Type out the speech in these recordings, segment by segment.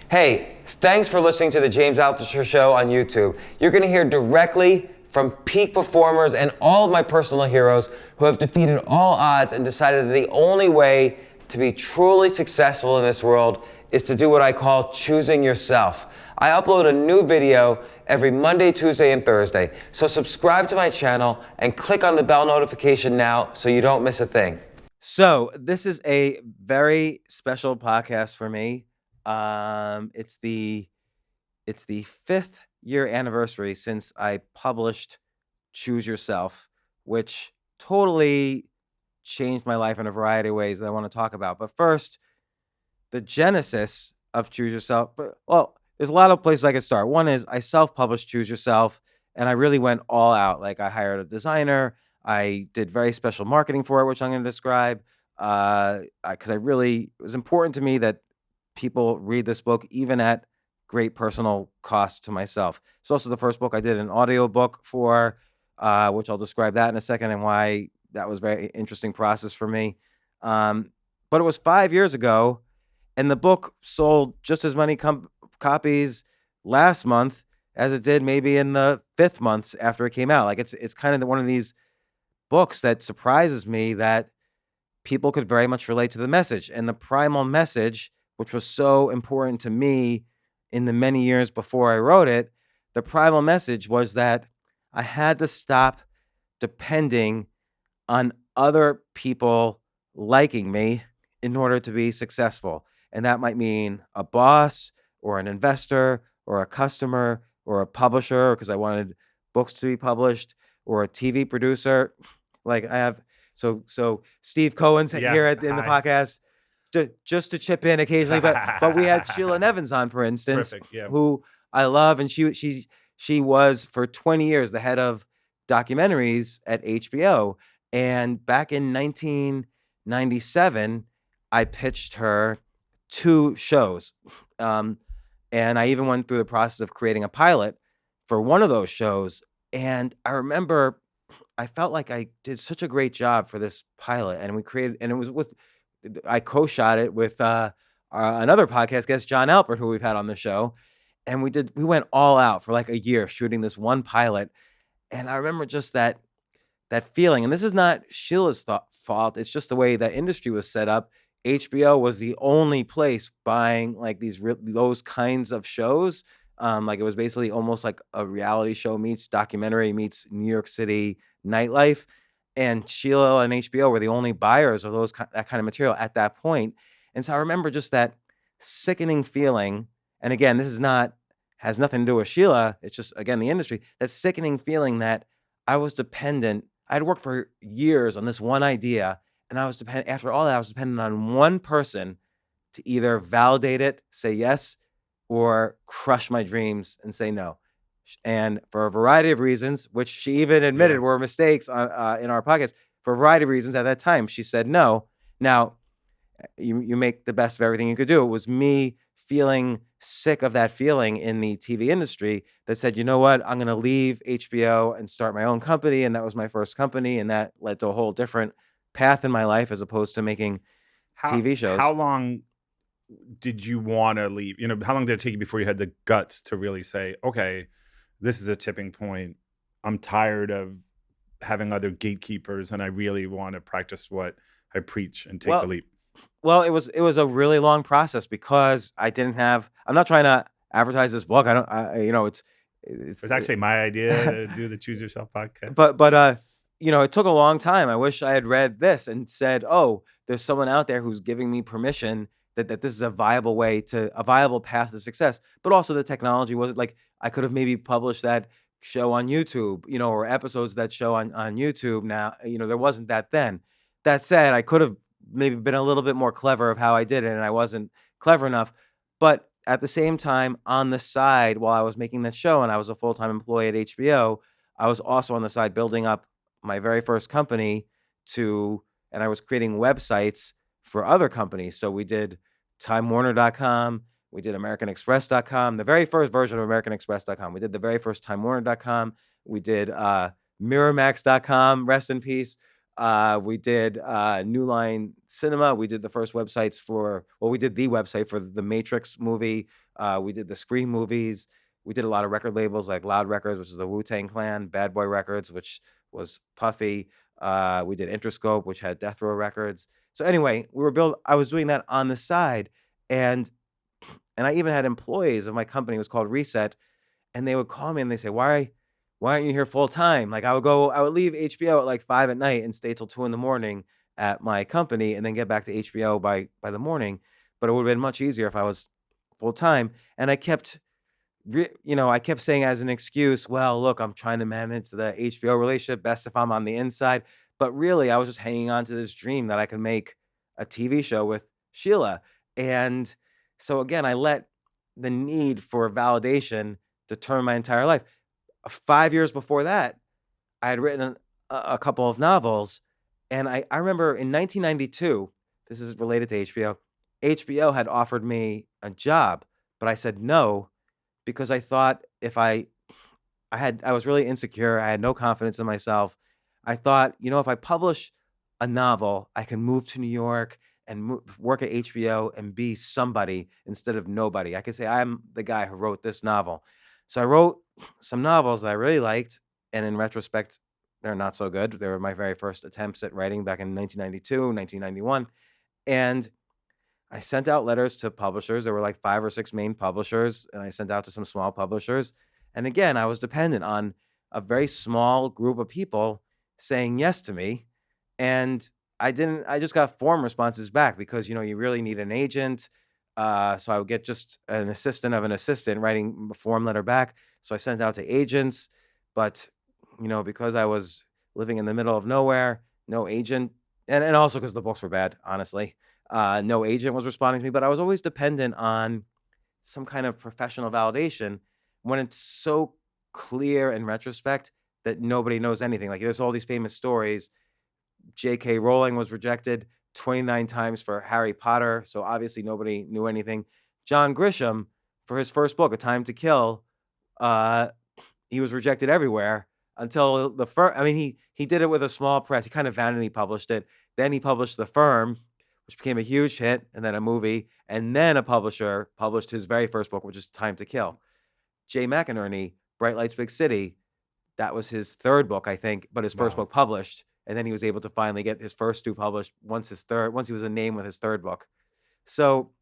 Hey, thanks for listening to the James Altucher Show on YouTube. You're going to hear directly from peak performers and all of my personal heroes who have defeated all odds and decided that the only way to be truly successful in this world is to do what I call choosing yourself. I upload a new video every Monday, Tuesday, and Thursday. So subscribe to my channel and click on the bell notification now so you don't miss a thing. So this is a very special podcast for me. It's the 5th year anniversary since I published Choose Yourself, which totally changed my life in a variety of ways that I want to talk about. But first, the genesis of Choose Yourself. Well, there's a lot of places I could start. One is I self-published Choose Yourself, and I really went all out. Like, I hired a designer. I did very special marketing for it, which I'm going to describe, because it was important to me that people read this book, even at great personal cost to myself. It's also the first book I did an audio book for, which I'll describe that in a second and why that was a very interesting process for me. But it was 5 years ago, and the book sold just as many copies last month as it did maybe in the 5th month after it came out. Like, it's kind of one of these books that surprises me that people could very much relate to the message. And the primal message, which was so important to me in the many years before I wrote it, the primal message was that I had to stop depending on other people liking me in order to be successful. And that might mean a boss or an investor or a customer or a publisher, because I wanted books to be published, or a TV producer. Like, I have, so Steve Cohen's here in the podcast. Just to chip in occasionally, but we had Sheila Nevins on, for instance, who I love, and she was for 20 years the head of documentaries at HBO. And back in 1997, I pitched her 2 shows, and I even went through the process of creating a pilot for one of those shows. And I remember I felt like I did such a great job for this pilot, and I co-shot it with another podcast guest, John Alpert, who we've had on the show. And we went all out for like a year shooting this one pilot. And I remember just that feeling. And this is not Sheila's fault. It's just the way that industry was set up. HBO was the only place buying like those kinds of shows. Like, it was basically almost like a reality show meets documentary meets New York City nightlife. And Sheila and HBO were the only buyers of that kind of material at that point. And so I remember just that sickening feeling. And again, has nothing to do with Sheila. It's just, again, the industry. That sickening feeling that I was dependent. I'd worked for years on this one idea, and after all that, I was dependent on one person to either validate it, say yes, or crush my dreams and say no. And for a variety of reasons, which she even admitted were mistakes in our podcast, for a variety of reasons at that time, she said no. Now, you make the best of everything you could do. It was me feeling sick of that feeling in the TV industry that said, you know what, I'm going to leave HBO and start my own company. And that was my first company. And that led to a whole different path in my life as opposed to making TV shows. How long did you want to leave? How long did it take you before you had the guts to really say, okay, this is a tipping point. I'm tired of having other gatekeepers, and I really want to practice what I preach and take the leap? Well, it was a really long process because I'm not trying to advertise this book. It's actually my idea to do the Choose Yourself podcast. But it took a long time. I wish I had read this and said, oh, there's someone out there who's giving me permission that this is a viable path to success. But also the technology wasn't like, I could have maybe published that show on YouTube, or episodes of that show on YouTube. Now, there wasn't that then. That said, I could have maybe been a little bit more clever of how I did it, and I wasn't clever enough. But at the same time, on the side, while I was making that show and I was a full-time employee at HBO, I was also on the side building up my very first company and I was creating websites for other companies. So we did TimeWarner.com, we did AmericanExpress.com, the very first version of AmericanExpress.com. We did the very first TimeWarner.com. We did Miramax.com, rest in peace. We did New Line Cinema. We did the first websites we did the website for the Matrix movie. We did the Scream movies. We did a lot of record labels like Loud Records, which is the Wu-Tang Clan, Bad Boy Records, which was Puffy. We did Interscope, which had Death Row Records. So anyway, I was doing that on the side, and I even had employees of my company. It was called Reset, and they would call me and they say, why aren't you here full time? Like I would leave HBO at like 5 at night and stay till 2 in the morning at my company, and then get back to HBO by the morning. But it would have been much easier if I was full time. And I kept saying as an excuse, well, look, I'm trying to manage the HBO relationship best if I'm on the inside. But really, I was just hanging on to this dream that I could make a TV show with Sheila. And so again, I let the need for validation determine my entire life. 5 years before that, I had written a couple of novels, and I remember in 1992, this is related to HBO. HBO had offered me a job, but I said no because I thought if I was really insecure. I had no confidence in myself. I thought, if I publish a novel, I can move to New York and work at HBO and be somebody instead of nobody. I could say I'm the guy who wrote this novel. So I wrote some novels that I really liked, and in retrospect, they're not so good. They were my very first attempts at writing back in 1992, 1991. And I sent out letters to publishers. There were like 5 or 6 main publishers, and I sent out to some small publishers. And again, I was dependent on a very small group of people saying yes to me. And I just got form responses back because, you really need an agent. So I would get just an assistant of an assistant writing a form letter back. So I sent out to agents, but, because I was living in the middle of nowhere, no agent, and also because the books were bad, honestly. No agent was responding to me, but I was always dependent on some kind of professional validation when it's so clear in retrospect that nobody knows anything. Like there's all these famous stories. J.K. Rowling was rejected 29 times for Harry Potter, so obviously nobody knew anything. John Grisham, for his first book, A Time to Kill, he was rejected everywhere until the first. I mean, he did it with a small press. He kind of vanity published it. Then he published The Firm, which became a huge hit, and then a movie, and then a publisher published his very first book, which is Time to Kill. Jay McInerney, Bright Lights, Big City, that was his third book, I think, but his first book published, and then he was able to finally get his first 2 published once he was a name with his third book. So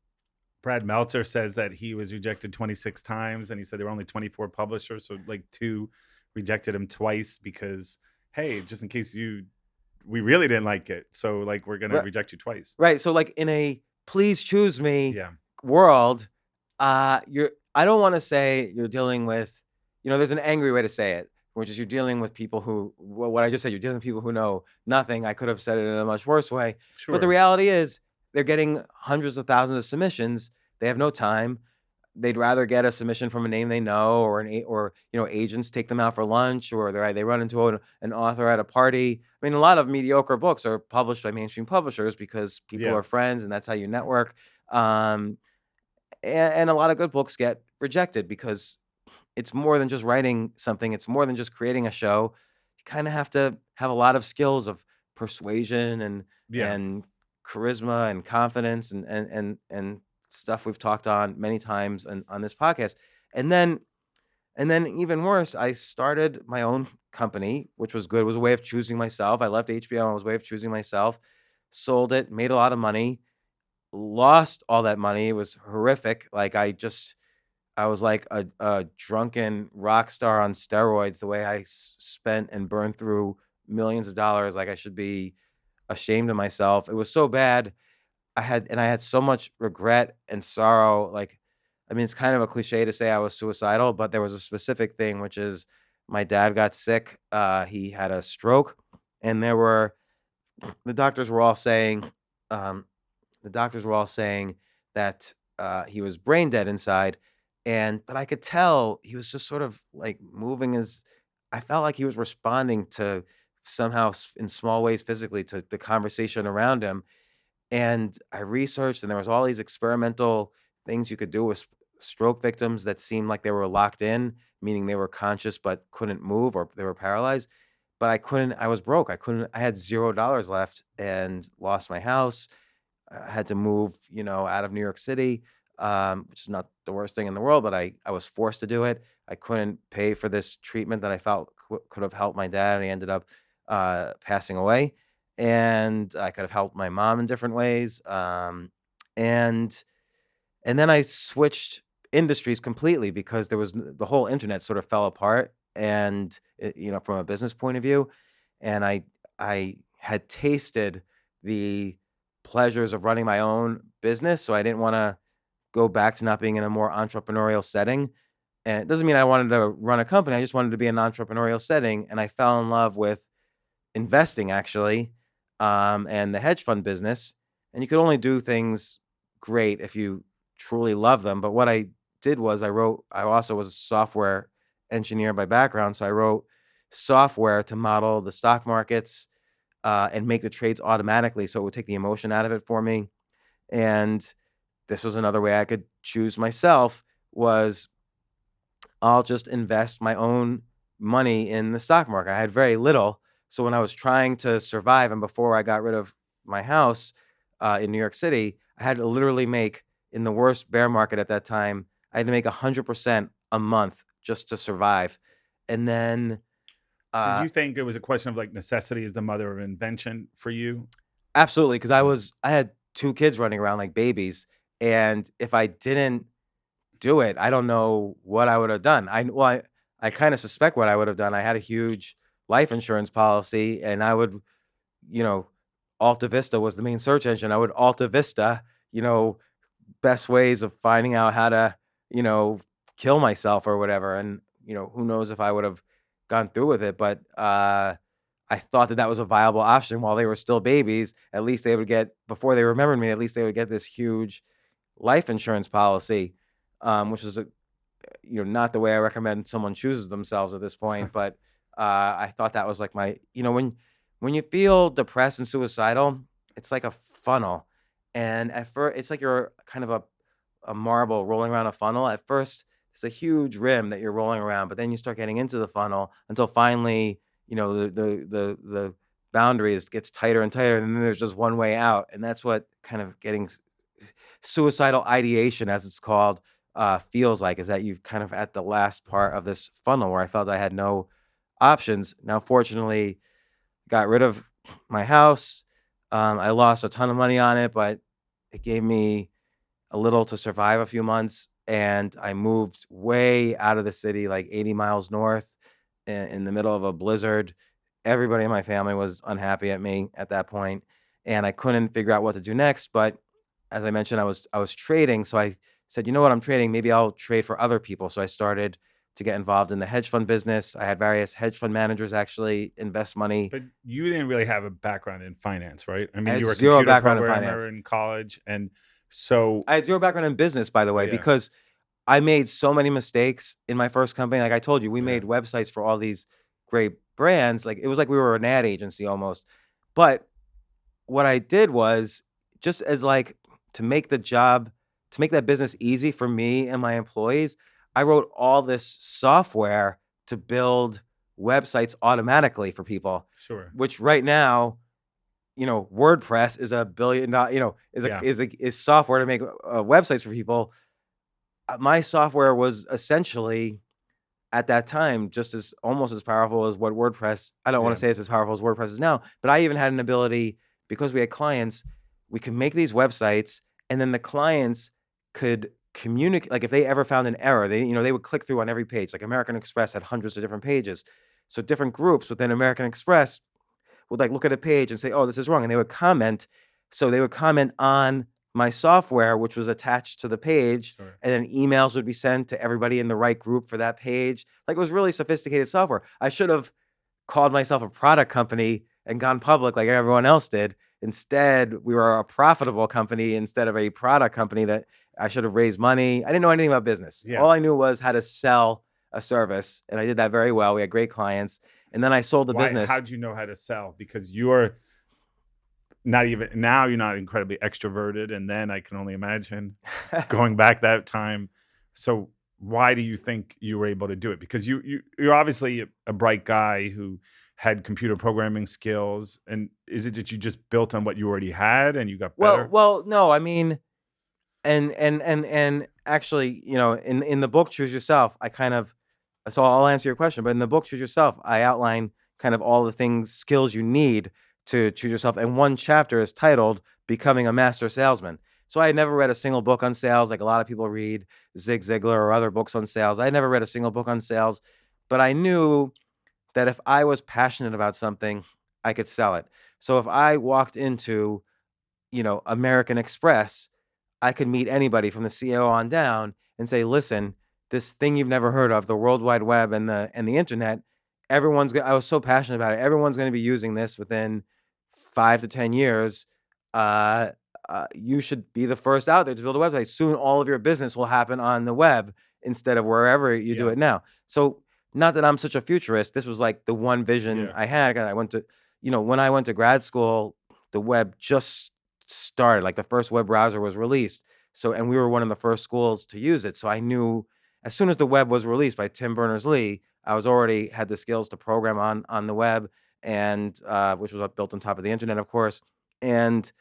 Brad Meltzer says that he was rejected 26 times, and he said there were only 24 publishers, so like 2 rejected him twice because, hey, just in case we really didn't like it, so like we're gonna reject you twice. Right. So like in a please choose me world, I don't want to say you're dealing with, there's an angry way to say it, which is you're dealing with people who, what I just said, you're dealing with people who know nothing. I could have said it in a much worse way. Sure. But the reality is they're getting hundreds of thousands of submissions. They have no time. They'd rather get a submission from a name they know, or agents take them out for lunch, or they run into an author at a party. I mean, a lot of mediocre books are published by mainstream publishers because people are friends, and that's how you network. And a lot of good books get rejected because it's more than just writing something. It's more than just creating a show. You kind of have to have a lot of skills of persuasion and charisma and confidence and stuff we've talked on many times on this podcast. And then even worse, I started my own company, which was good. It was a way of choosing myself. I left HBO and it was a way of choosing myself, sold it, made a lot of money, lost all that money. It was horrific. Like I was like a drunken rock star on steroids, the way I spent and burned through millions of dollars. Like I should be ashamed of myself. It was so bad. I had so much regret and sorrow. Like, I mean, it's kind of a cliche to say I was suicidal, but there was a specific thing, which is my dad got sick. He had a stroke, and the doctors were all saying that he was brain dead inside. But I could tell he was just sort of like moving I felt like he was responding to somehow in small ways physically to the conversation around him. And I researched, and there was all these experimental things you could do with stroke victims that seemed like they were locked in, meaning they were conscious but couldn't move, or they were paralyzed. But I was broke. I had $0 left and lost my house. I had to move, out of New York City. which is not the worst thing in the world, but I was forced to do it. I couldn't pay for this treatment that I felt could have helped my dad, and he ended up passing away. And I could have helped my mom in different ways. And then I switched industries completely because there was the whole internet sort of fell apart, and from a business point of view, and I had tasted the pleasures of running my own business, so I didn't want to go back to not being in a more entrepreneurial setting. And it doesn't mean I wanted to run a company. I just wanted to be in an entrepreneurial setting, and I fell in love with investing actually, and the hedge fund business. And you could only do things great if you truly love them. But what I did was I also was a software engineer by background. So I wrote software to model the stock markets and make the trades automatically. So it would take the emotion out of it for me. And this was another way I could choose myself, was I'll just invest my own money in the stock market. I had very little. So when I was trying to survive, and before I got rid of my house in New York City, I had to literally make, in the worst bear market at that time, I had to make 100% a month just to survive. And then So do you think it was a question of like necessity is the mother of invention for you? absolutely, because I had 2 kids running around like babies, and if I didn't do it, I don't know what I would have done. I kind of suspect what I would have done. I had a huge life insurance policy, and I would, Alta Vista was the main search engine. I would Alta Vista, best ways of finding out how to, kill myself or whatever. And, who knows if I would have gone through with it, but I thought that was a viable option while they were still babies. At least they would get, before they remembered me, at least they would get this huge life insurance policy, which is not the way I recommend someone chooses themselves at this point. But I thought that was like my, when you feel depressed and suicidal, it's like a funnel. And at first, it's like you're kind of a marble rolling around a funnel. At first, it's a huge rim that you're rolling around, but then you start getting into the funnel until finally, the boundaries gets tighter and tighter, and then there's just one way out. And that's what kind of getting suicidal ideation, as it's called, feels like, is that you're kind of at the last part of this funnel where I felt I had no options. Now, fortunately, got rid of my house. I lost a ton of money on it, but it gave me a little to survive a few months. And I moved way out of the city, like 80 miles north in the middle of a blizzard. Everybody in my family was unhappy at me at that point, and I couldn't figure out what to do next. But as I mentioned, I was trading. So I said, you know what, I'm trading. Maybe I'll trade for other people. So I started to get involved in the hedge fund business. I had various hedge fund managers actually invest money. But you didn't really have a background in finance, right? I I mean, had you were a zero computer background in programmer finance. in college. And so I had zero background in business, by the way, Yeah. because I made so many mistakes in my first company. Like I told you, we Yeah. made websites for all these great brands. Like it was like we were an ad agency almost. But what I did was, just as like to make that business easy for me and my employees, I wrote all this software to build websites automatically for people, sure. which right now, WordPress is $1 billion, Yeah. is software to make websites for people. My software was essentially at that time just as almost as powerful as what WordPress. I don't want Yeah. to say it's as powerful as WordPress is now, but I even had an ability, because we had clients, we could make these websites, and then the clients could communicate. Like if they ever found an error, they would click through on every page. Like American Express had hundreds of different pages. So different groups within American Express would like look at a page and say, oh, this is wrong. And they would comment. So they would comment on my software, which was attached to the page. Sure. And then emails would be sent to everybody in the right group for that page. Like it was really sophisticated software. I should have called myself a product company and gone public like everyone else did. Instead, we were a profitable company instead of a product company that I should have raised money. I didn't know anything about business. Yeah. All I knew was how to sell a service, and I did that very well. We had great clients. And then I sold the business. How'd you know how to sell? Because you're not even, now you're not incredibly extroverted. And then I can only imagine going back that time. So why do you think you were able to do it? Because you're obviously a bright guy who had computer programming skills. And is it that you just built on what you already had and you got better? Well, no, I mean, And actually, in the book Choose Yourself, so I'll answer your question, but in the book Choose Yourself, I outline kind of all the skills you need to choose yourself, and one chapter is titled Becoming a Master Salesman. So I had never read a single book on sales, like a lot of people read Zig Ziglar or other books on sales. I had never read a single book on sales, but I knew that if I was passionate about something, I could sell it. So if I walked into, American Express, I could meet anybody from the CEO on down and say, listen, this thing you've never heard of, the World Wide Web and the internet, I was so passionate about it. Everyone's going to be using this within 5 to 10 years. You should be the first out there to build a website. Soon all of your business will happen on the web instead of wherever you do it now. So not that I'm such a futurist. This was like the one vision I had. I went to, when I went to grad school, the web just started. Like the first web browser was released. So, and we were one of the first schools to use it. So I knew as soon as the web was released by Tim Berners-Lee, I was already had the skills to program on the web, and which was built on top of the internet, of course. And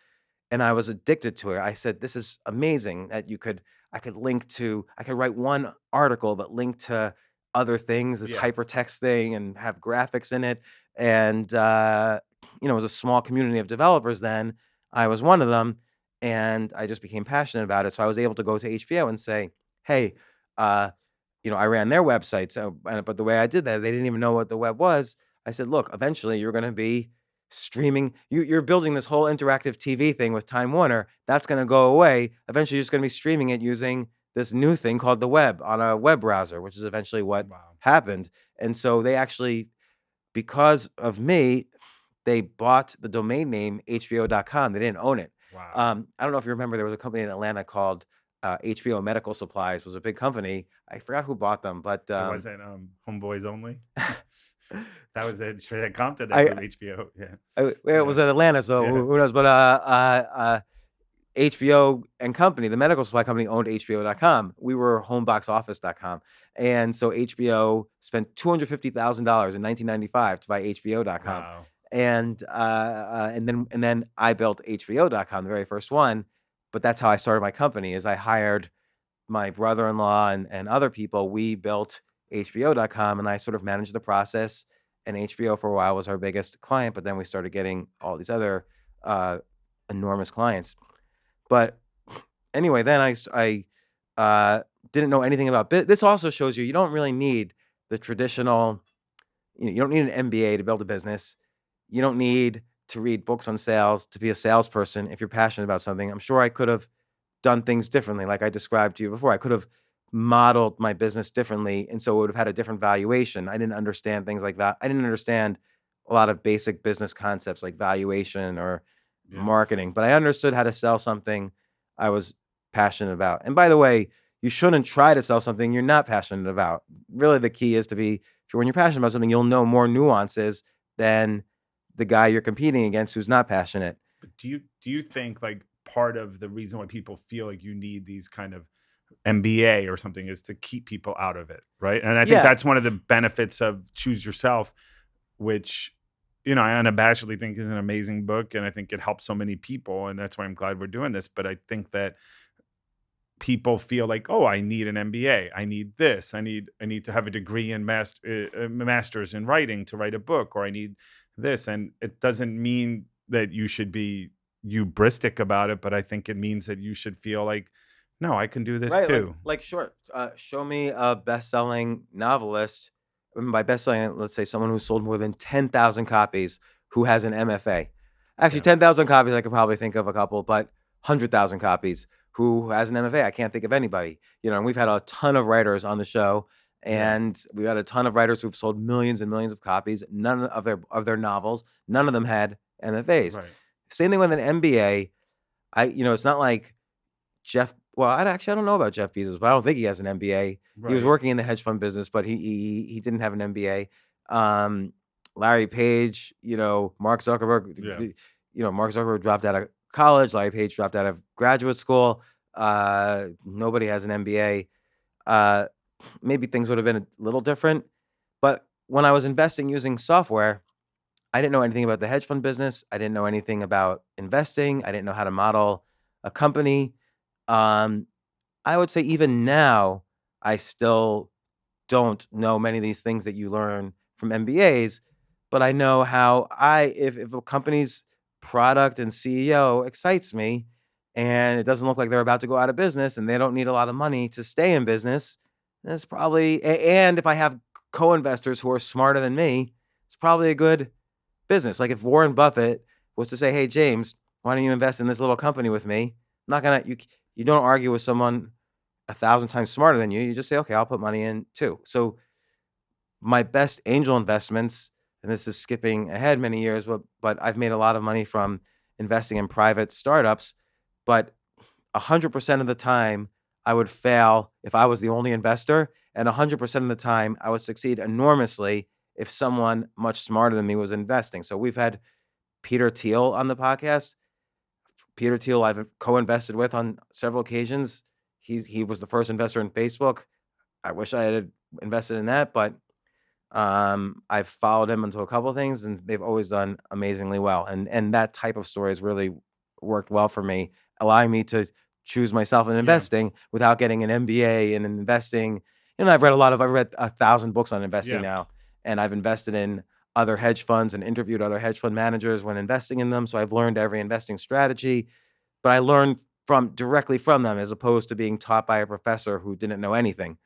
I was addicted to it. I said, this is amazing that I could write one article, but link to other things, this hypertext thing, and have graphics in it. And, it was a small community of developers then. I was one of them, and I just became passionate about it. So I was able to go to HBO and say, hey, I ran their website. So, but the way I did that, they didn't even know what the web was. I said, look, eventually you're going to be streaming. You're building this whole interactive TV thing with Time Warner. That's going to go away. Eventually, you're just going to be streaming it using this new thing called the web on a web browser, which is eventually what happened. And so they actually, because of me, they bought the domain name HBO.com. They didn't own it. Wow. I don't know if you remember, there was a company in Atlanta called HBO Medical Supplies. Was a big company. I forgot who bought them, but It wasn't Homeboys Only. That was it. Straight at Compton. That was HBO. It was in Atlanta, so who knows? But HBO and company, the medical supply company, owned HBO.com. We were homeboxoffice.com. And so HBO spent $250,000 in 1995 to buy HBO.com. Wow. And then I built HBO.com, the very first one. But that's how I started my company, is I hired my brother-in-law and other people. We built HBO.com, and I sort of managed the process. And HBO for a while was our biggest client, but then we started getting all these other enormous clients. But anyway, then I didn't know anything about this. Also shows you don't really need the traditional. You don't need an MBA to build a business. You don't need to read books on sales to be a salesperson. If you're passionate about something, I'm sure I could have done things differently, like I described to you before. I could have modeled my business differently, and so it would have had a different valuation. I didn't understand things like that. I didn't understand a lot of basic business concepts like valuation or marketing, but I understood how to sell something I was passionate about. And by the way, you shouldn't try to sell something you're not passionate about. Really, the key is when you're passionate about something, you'll know more nuances than the guy you're competing against who's not passionate. But do you think like part of the reason why people feel like you need these kind of MBA or something is to keep people out of it, right? And I think that's one of the benefits of Choose Yourself, which I unabashedly think is an amazing book, and I think it helps so many people, and that's why I'm glad we're doing this. But I think that people feel like, oh, I need an MBA, I need this, I need to have a degree in master's in writing to write a book, or I need this, and it doesn't mean that you should be hubristic about it, but I think it means that you should feel like, no, I can do this too. Show me a best-selling novelist. By best-selling, let's say someone who sold more than 10,000 copies who has an MFA. Actually, 10,000 copies, I could probably think of a couple, but 100,000 copies who has an MFA. I can't think of anybody. And we've had a ton of writers on the show, and we've had a ton of writers who've sold millions and millions of copies. None of their novels, none of them had MFAs. Right. Same thing with an MBA. It's not like Jeff. Well, I don't know about Jeff Bezos, but I don't think he has an MBA. Right. He was working in the hedge fund business, but he didn't have an MBA. Larry Page, Mark Zuckerberg, Mark Zuckerberg dropped out of college. Larry Page dropped out of graduate school. Nobody has an MBA. Maybe things would have been a little different. But when I was investing using software, I didn't know anything about the hedge fund business. I didn't know anything about investing. I didn't know how to model a company. I would say even now, I still don't know many of these things that you learn from MBAs, but I know how if a company's product and CEO excites me and it doesn't look like they're about to go out of business and they don't need a lot of money to stay in business, that's probably, and if I have co-investors who are smarter than me, it's probably a good business. Like if Warren Buffett was to say, "Hey, James, why don't you invest in this little company with me?" I'm not gonna, you don't argue with someone 1,000 times smarter than you. You just say, "Okay, I'll put money in too." So my best angel investments, and this is skipping ahead many years, but I've made a lot of money from investing in private startups. But 100% of the time, I would fail if I was the only investor, and 100% of the time, I would succeed enormously if someone much smarter than me was investing. So we've had Peter Thiel on the podcast. Peter Thiel, I've co-invested with on several occasions. He was the first investor in Facebook. I wish I had invested in that, but I've followed him into a couple of things, and they've always done amazingly well. And that type of story has really worked well for me, allowing me to choose myself in investing without getting an MBA and investing. I've read 1,000 books on investing now, and I've invested in other hedge funds and interviewed other hedge fund managers when investing in them. So I've learned every investing strategy, but I learned directly from them as opposed to being taught by a professor who didn't know anything.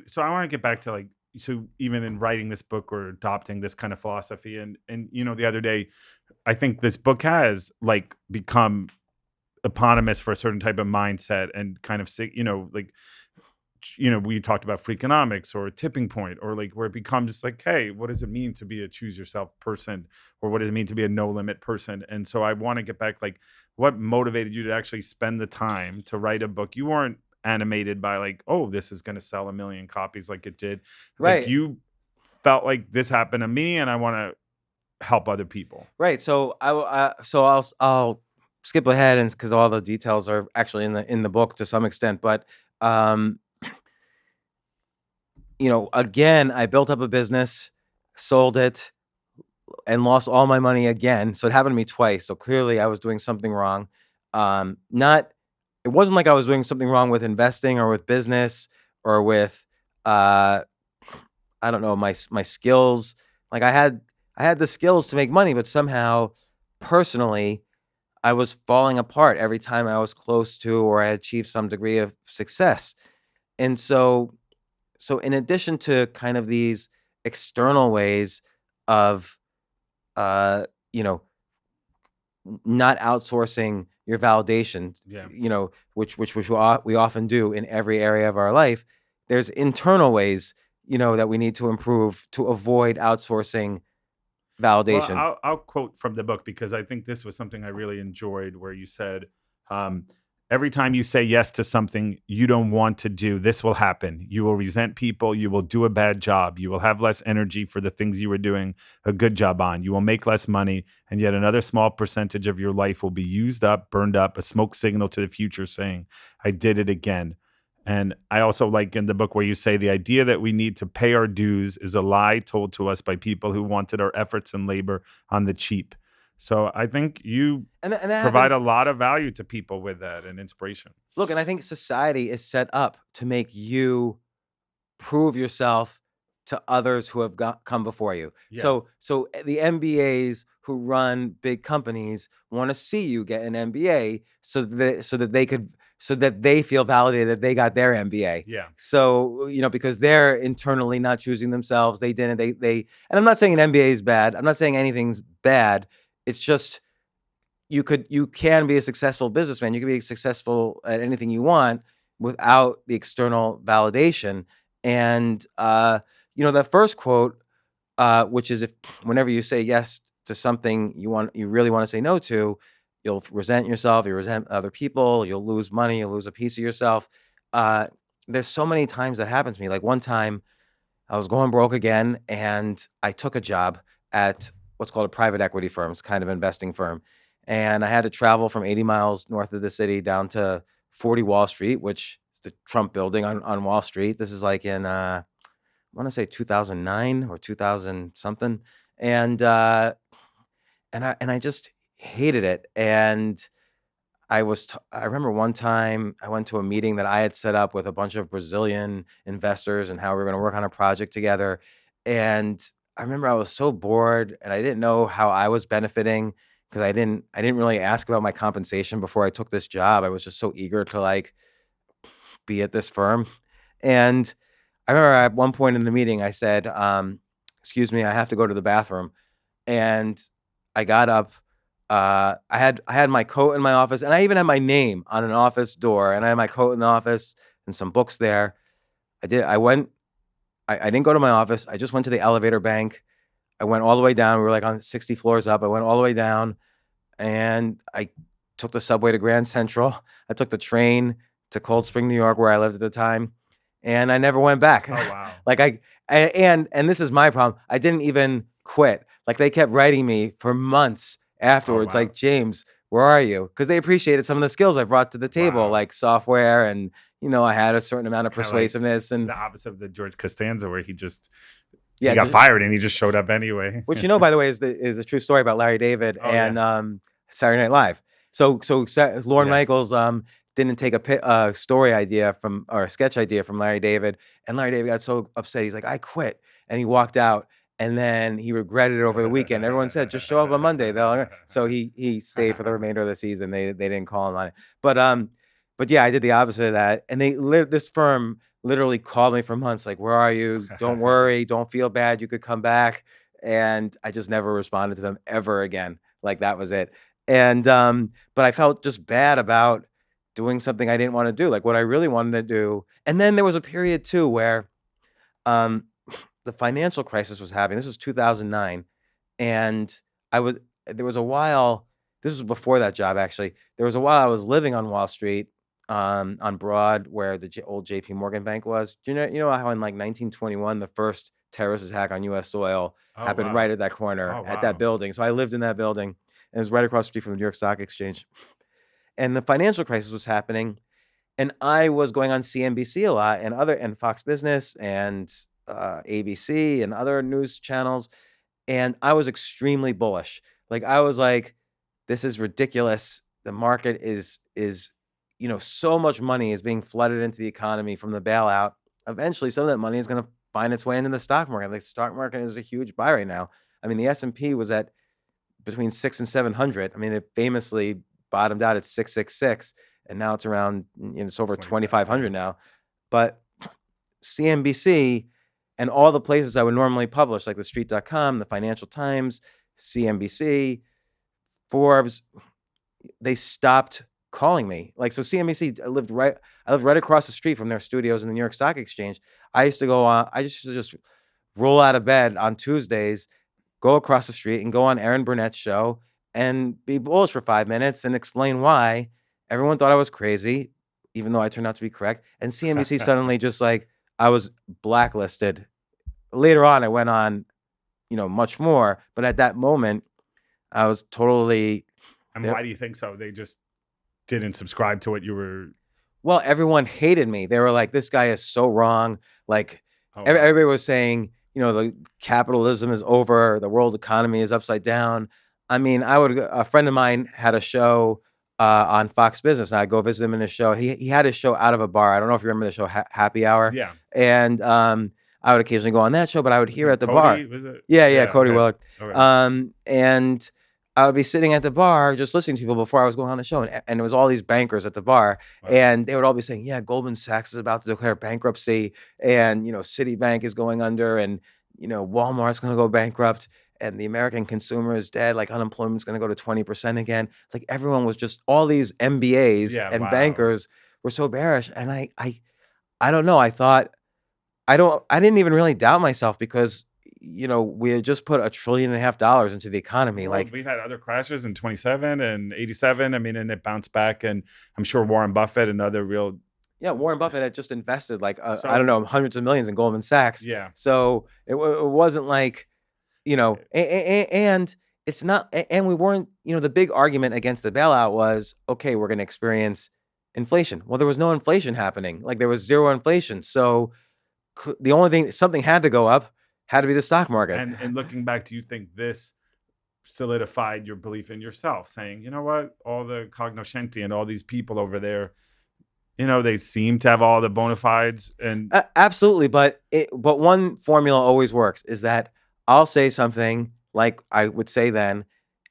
So I want to get back to like, so even in writing this book or adopting this kind of philosophy, and the other day, I think this book has like become eponymous for a certain type of mindset and kind of we talked about Freakonomics or a tipping point, or like where it becomes like, hey, what does it mean to be a choose yourself person, or what does it mean to be a no limit person? And so I want to get back, like, what motivated you to actually spend the time to write a book? You weren't animated by like, oh, this is going to sell 1 million copies like it did. Right. Like you felt like this happened to me and I want to help other people. Right. So I'll skip ahead, and because all the details are actually in the book to some extent, but again, I built up a business, sold it, and lost all my money again. So it happened to me twice. So clearly I was doing something wrong. It wasn't like I was doing something wrong with investing or with business or with, I don't know, my skills. Like I had the skills to make money, but somehow personally, I was falling apart every time I was close to or I achieved some degree of success. And so in addition to kind of these external ways of, not outsourcing your validation, which we often do in every area of our life, there's internal ways, that we need to improve to avoid outsourcing validation. Well, I'll quote from the book because I think this was something I really enjoyed, where you said, every time you say yes to something you don't want to do, this will happen. You will resent people. You will do a bad job. You will have less energy for the things you were doing a good job on. You will make less money. And yet another small percentage of your life will be used up, burned up, a smoke signal to the future saying, I did it again. And I also like in the book where you say the idea that we need to pay our dues is a lie told to us by people who wanted our efforts and labor on the cheap. So I think you provide a lot of value to people with that and inspiration. Look, and I think society is set up to make you prove yourself to others who have come before you. Yeah. So the MBAs who run big companies want to see you get an MBA so that they feel validated that they got their MBA. Yeah. So, because they're internally not choosing themselves, they didn't, and I'm not saying an MBA is bad. I'm not saying anything's bad. It's just, you can be a successful businessman. You can be successful at anything you want without the external validation. And, that first quote, which is whenever you say yes to something you really want to say no to, you'll resent yourself, you resent other people, you'll lose money, you'll lose a piece of yourself. There's so many times that happens to me. Like one time I was going broke again, and I took a job at what's called a private equity firm, it's kind of investing firm. And I had to travel from 80 miles north of the city down to 40 Wall Street, which is the Trump building on Wall Street. This is like in, I want to say 2009 or 2000 something. And I just hated it. And I remember one time I went to a meeting that I had set up with a bunch of Brazilian investors and how we were going to work on a project together. And I remember I was so bored and I didn't know how I was benefiting because I didn't really ask about my compensation before I took this job. I was just so eager to like be at this firm. And I remember at one point in the meeting, I said, excuse me, I have to go to the bathroom. And I got up. I had my coat in my office, and I even had my name on an office door, and I had my coat in the office and some books there. I didn't go to my office. I just went to the elevator bank. I went all the way down. We were like on 60 floors up. I went all the way down, and I took the subway to Grand Central. I took the train to Cold Spring, New York, where I lived at the time, and I never went back. Oh, wow. And this is my problem. I didn't even quit. Like they kept writing me for months afterwards, wow. like, James, where are you? Because they appreciated some of the skills I brought to the table, Wow. like software, and I had a certain amount of It's kinda like persuasiveness. And the opposite of the George Costanza, where he yeah, got fired and he just showed up anyway. which by the way, is the true story about Larry David and Saturday Night Live. So Lorne Michaels didn't take a story idea or a sketch idea from Larry David, and Larry David got so upset. He's like, I quit, and he walked out. And then he regretted it over the weekend. Everyone said, just show up on Monday. So he stayed for the remainder of the season. They didn't call him on it. But yeah, I did the opposite of that. And this firm literally called me for months, like, where are you? Don't worry. Don't feel bad. You could come back. And I just never responded to them ever again. Like that was it. And but I felt just bad about doing something I didn't want to do, like what I really wanted to do. And then there was a period too where the financial crisis was happening. This was 2009. And there was a while, this was before that job actually. There was a while I was living on Wall Street, on Broad, where the old JP Morgan Bank was. You know how in like 1921, the first terrorist attack on US soil happened right at that corner, at that building. So I lived in that building, and it was right across the street from the New York Stock Exchange. And the financial crisis was happening. And I was going on CNBC a lot and Fox Business and ABC and other news channels. And I was extremely bullish. Like I was like, this is ridiculous. The market is, so much money is being flooded into the economy from the bailout. Eventually, some of that money is going to find its way into the stock market. The stock market is a huge buy right now. I mean, the S&P was at between 600 and 700. I mean, it famously bottomed out at 666, and now it's around, it's over 2,500 now. But CNBC and all the places I would normally publish, like TheStreet.com, the Financial Times, CNBC, Forbes, they stopped calling me. Like, so CNBC, I lived right across the street from their studios in the New York Stock Exchange. I used to just roll out of bed on Tuesdays, go across the street and go on Aaron Burnett's show and be bullish for 5 minutes and explain why. Everyone thought I was crazy, even though I turned out to be correct. And CNBC suddenly just like, I was blacklisted. Later on, I went on, much more. But at that moment, I was totally. And why do you think so? They just didn't subscribe to what you were. Well, everyone hated me. They were like, this guy is so wrong. Like everybody was saying, the capitalism is over. The world economy is upside down. I mean, a friend of mine had a show on Fox Business, and I'd go visit him in his show. He had his show out of a bar. I don't know if you remember the show Happy Hour. Yeah. And I would occasionally go on that show, but I would hear at the bar. Was it? Yeah, Cody okay. Willard. Okay. And I would be sitting at the bar just listening to people before I was going on the show. And it was all these bankers at the bar. Wow. And they would all be saying, yeah, Goldman Sachs is about to declare bankruptcy. And, Citibank is going under. And, Walmart's going to go bankrupt. And the American consumer is dead. Like unemployment's going to go to 20% again. Like everyone was just, all these MBAs and bankers were so bearish. And I don't know. I thought, I didn't even really doubt myself because, we had just put $1.5 trillion into the economy. Well, like we've had other crashes in 27 and 87. I mean, and it bounced back. And I'm sure Warren Buffett and other real. Yeah, Warren Buffett had just invested like, I don't know, hundreds of millions in Goldman Sachs. Yeah. So it wasn't like, and it's not, and we weren't, the big argument against the bailout was, okay, we're going to experience inflation. Well, there was no inflation happening. Like there was zero inflation. So the only thing, something had to go up, had to be the stock market. And looking back, do you think this solidified your belief in yourself, saying, you know what, all the cognoscenti and all these people over there, you know, they seem to have all the bona fides and Absolutely, but one formula always works is that I'll say something like I would say then,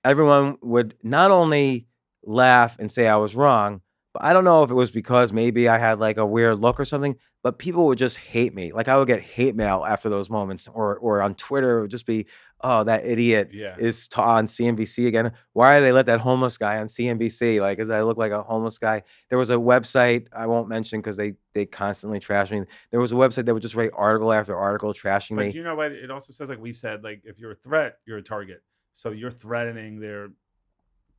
everyone would not only laugh and say I was wrong, but I don't know if it was because maybe I had like a weird look or something, but people would just hate me. Like I would get hate mail after those moments, or on Twitter it would just be, oh, that idiot yeah. is on CNBC again. Why do they let that homeless guy on CNBC? Like, does I look like a homeless guy? There was a website I won't mention because they constantly trash me. There was a website that would just write article after article trashing But me. you know what? It also says, like we've said, like if you're a threat, you're a target. So you're threatening their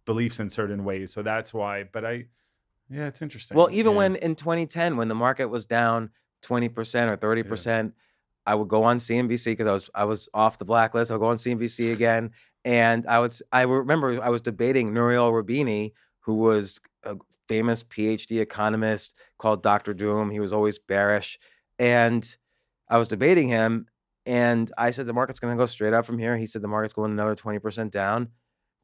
beliefs in certain ways. So that's why. But yeah, it's interesting. Well, even Yeah. when in 2010, when the market was down 20% or 30%, I would go on CNBC because I was off the blacklist. I would go on CNBC again, and I remember I was debating Nouriel Roubini, who was a famous PhD economist called Dr. Doom. He was always bearish, and I was debating him, and I said the market's going to go straight up from here. He said the market's going another 20% down.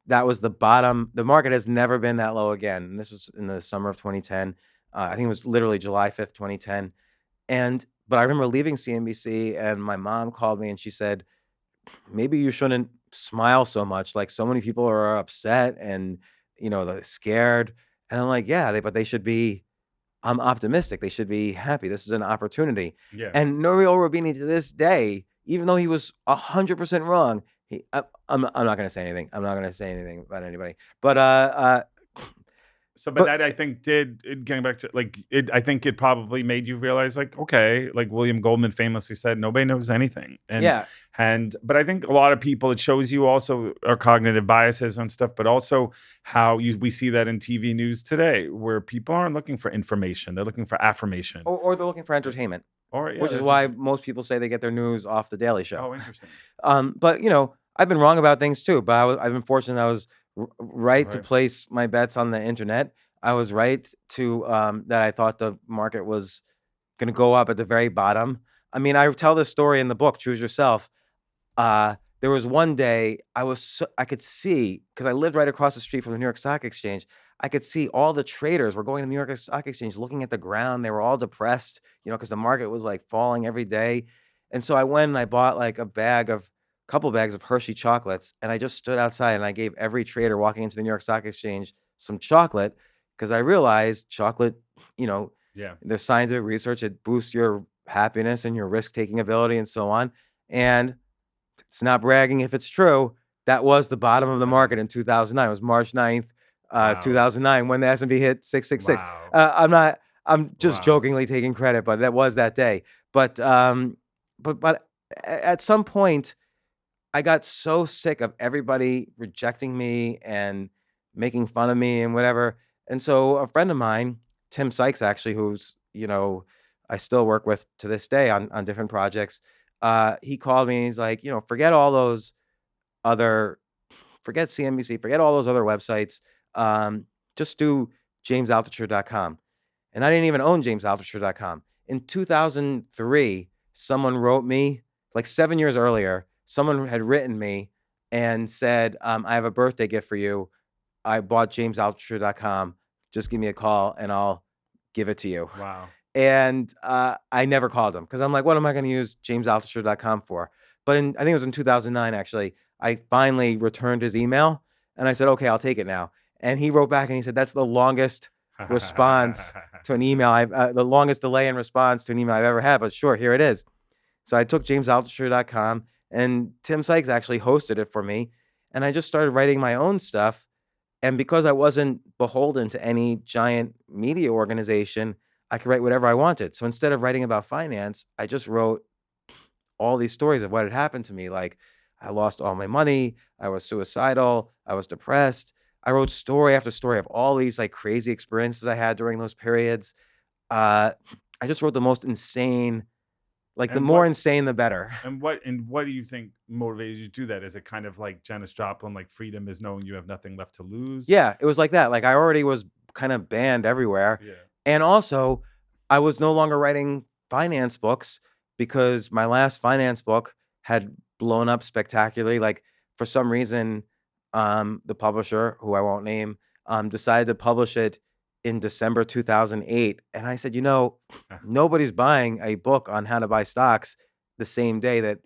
That was the bottom. The market has never been that low again. And this was in the summer of 2010. I think it was literally July 5th, 2010. But I remember leaving CNBC and my mom called me and she said, maybe you shouldn't smile so much. Like so many people are upset and, you know, they're scared. And I'm like, yeah, but they should be, I'm optimistic. They should be happy. This is an opportunity. Yeah. And Nouriel Roubini to this day, even though he was 100% wrong, I'm not going to say anything. I'm not going to say anything about anybody. But But that I think getting back to like it, I think it probably made you realize like, okay, like William Goldman famously said, nobody knows anything. And yeah. but I think a lot of people, it shows you also our cognitive biases and stuff, but also how we see that in TV news today, where people aren't looking for information, they're looking for affirmation, Or they're looking for entertainment. Which is why most people say they get their news off the Daily Show. Oh, interesting. But you know, I've been wrong about things too. But I've been fortunate. I was right to place my bets on the internet. I was right to that I thought the market was going to go up at the very bottom. I mean, I tell this story in the book, Choose Yourself. There was one day I could see, because I lived right across the street from the New York Stock Exchange. I could see all the traders were going to the New York Stock Exchange, looking at the ground. They were all depressed, you know, because the market was like falling every day. And so I went and I bought like a couple bags of Hershey chocolates. And I just stood outside and I gave every trader walking into the New York Stock Exchange some chocolate, because I realized chocolate, you know, there's scientific research, it boosts your happiness and your risk-taking ability and so on. And it's not bragging if it's true. That was the bottom of the market in 2009. It was March 9th, 2009, when the S&P hit 666. Wow. I'm just jokingly taking credit, but that was that day. But at some point, I got so sick of everybody rejecting me and making fun of me and whatever. And so a friend of mine, Tim Sykes, actually, who's, you know, I still work with to this day on different projects. He called me and he's like, you know, forget CNBC, forget all those other websites. Just do jamesaltucher.com. And I didn't even own jamesaltucher.com. In 2003, someone wrote me, like 7 years earlier, someone had written me and said, I have a birthday gift for you. I bought jamesaltucher.com. Just give me a call and I'll give it to you. Wow. And I never called him because I'm like, what am I going to use jamesaltucher.com for? But I think it was in 2009, actually, I finally returned his email and I said, okay, I'll take it now. And he wrote back and he said, that's the longest response to an email. The longest delay in response to an email I've ever had, but sure, here it is. So I took jamesaltucher.com and Tim Sykes actually hosted it for me. And I just started writing my own stuff. And because I wasn't beholden to any giant media organization, I could write whatever I wanted. So instead of writing about finance, I just wrote all these stories of what had happened to me. Like I lost all my money. I was suicidal. I was depressed. I wrote story after story of all these like crazy experiences I had during those periods. I just wrote the most insane, like the more insane, the better. And what do you think motivated you to do that? Is it kind of like Janis Joplin, like freedom is knowing you have nothing left to lose? Yeah, it was like that. Like I already was kind of banned everywhere. Yeah. And also I was no longer writing finance books because my last finance book had blown up spectacularly. Like for some reason, the publisher, who I won't name, decided to publish it in December 2008. And I said, nobody's buying a book on how to buy stocks the same day that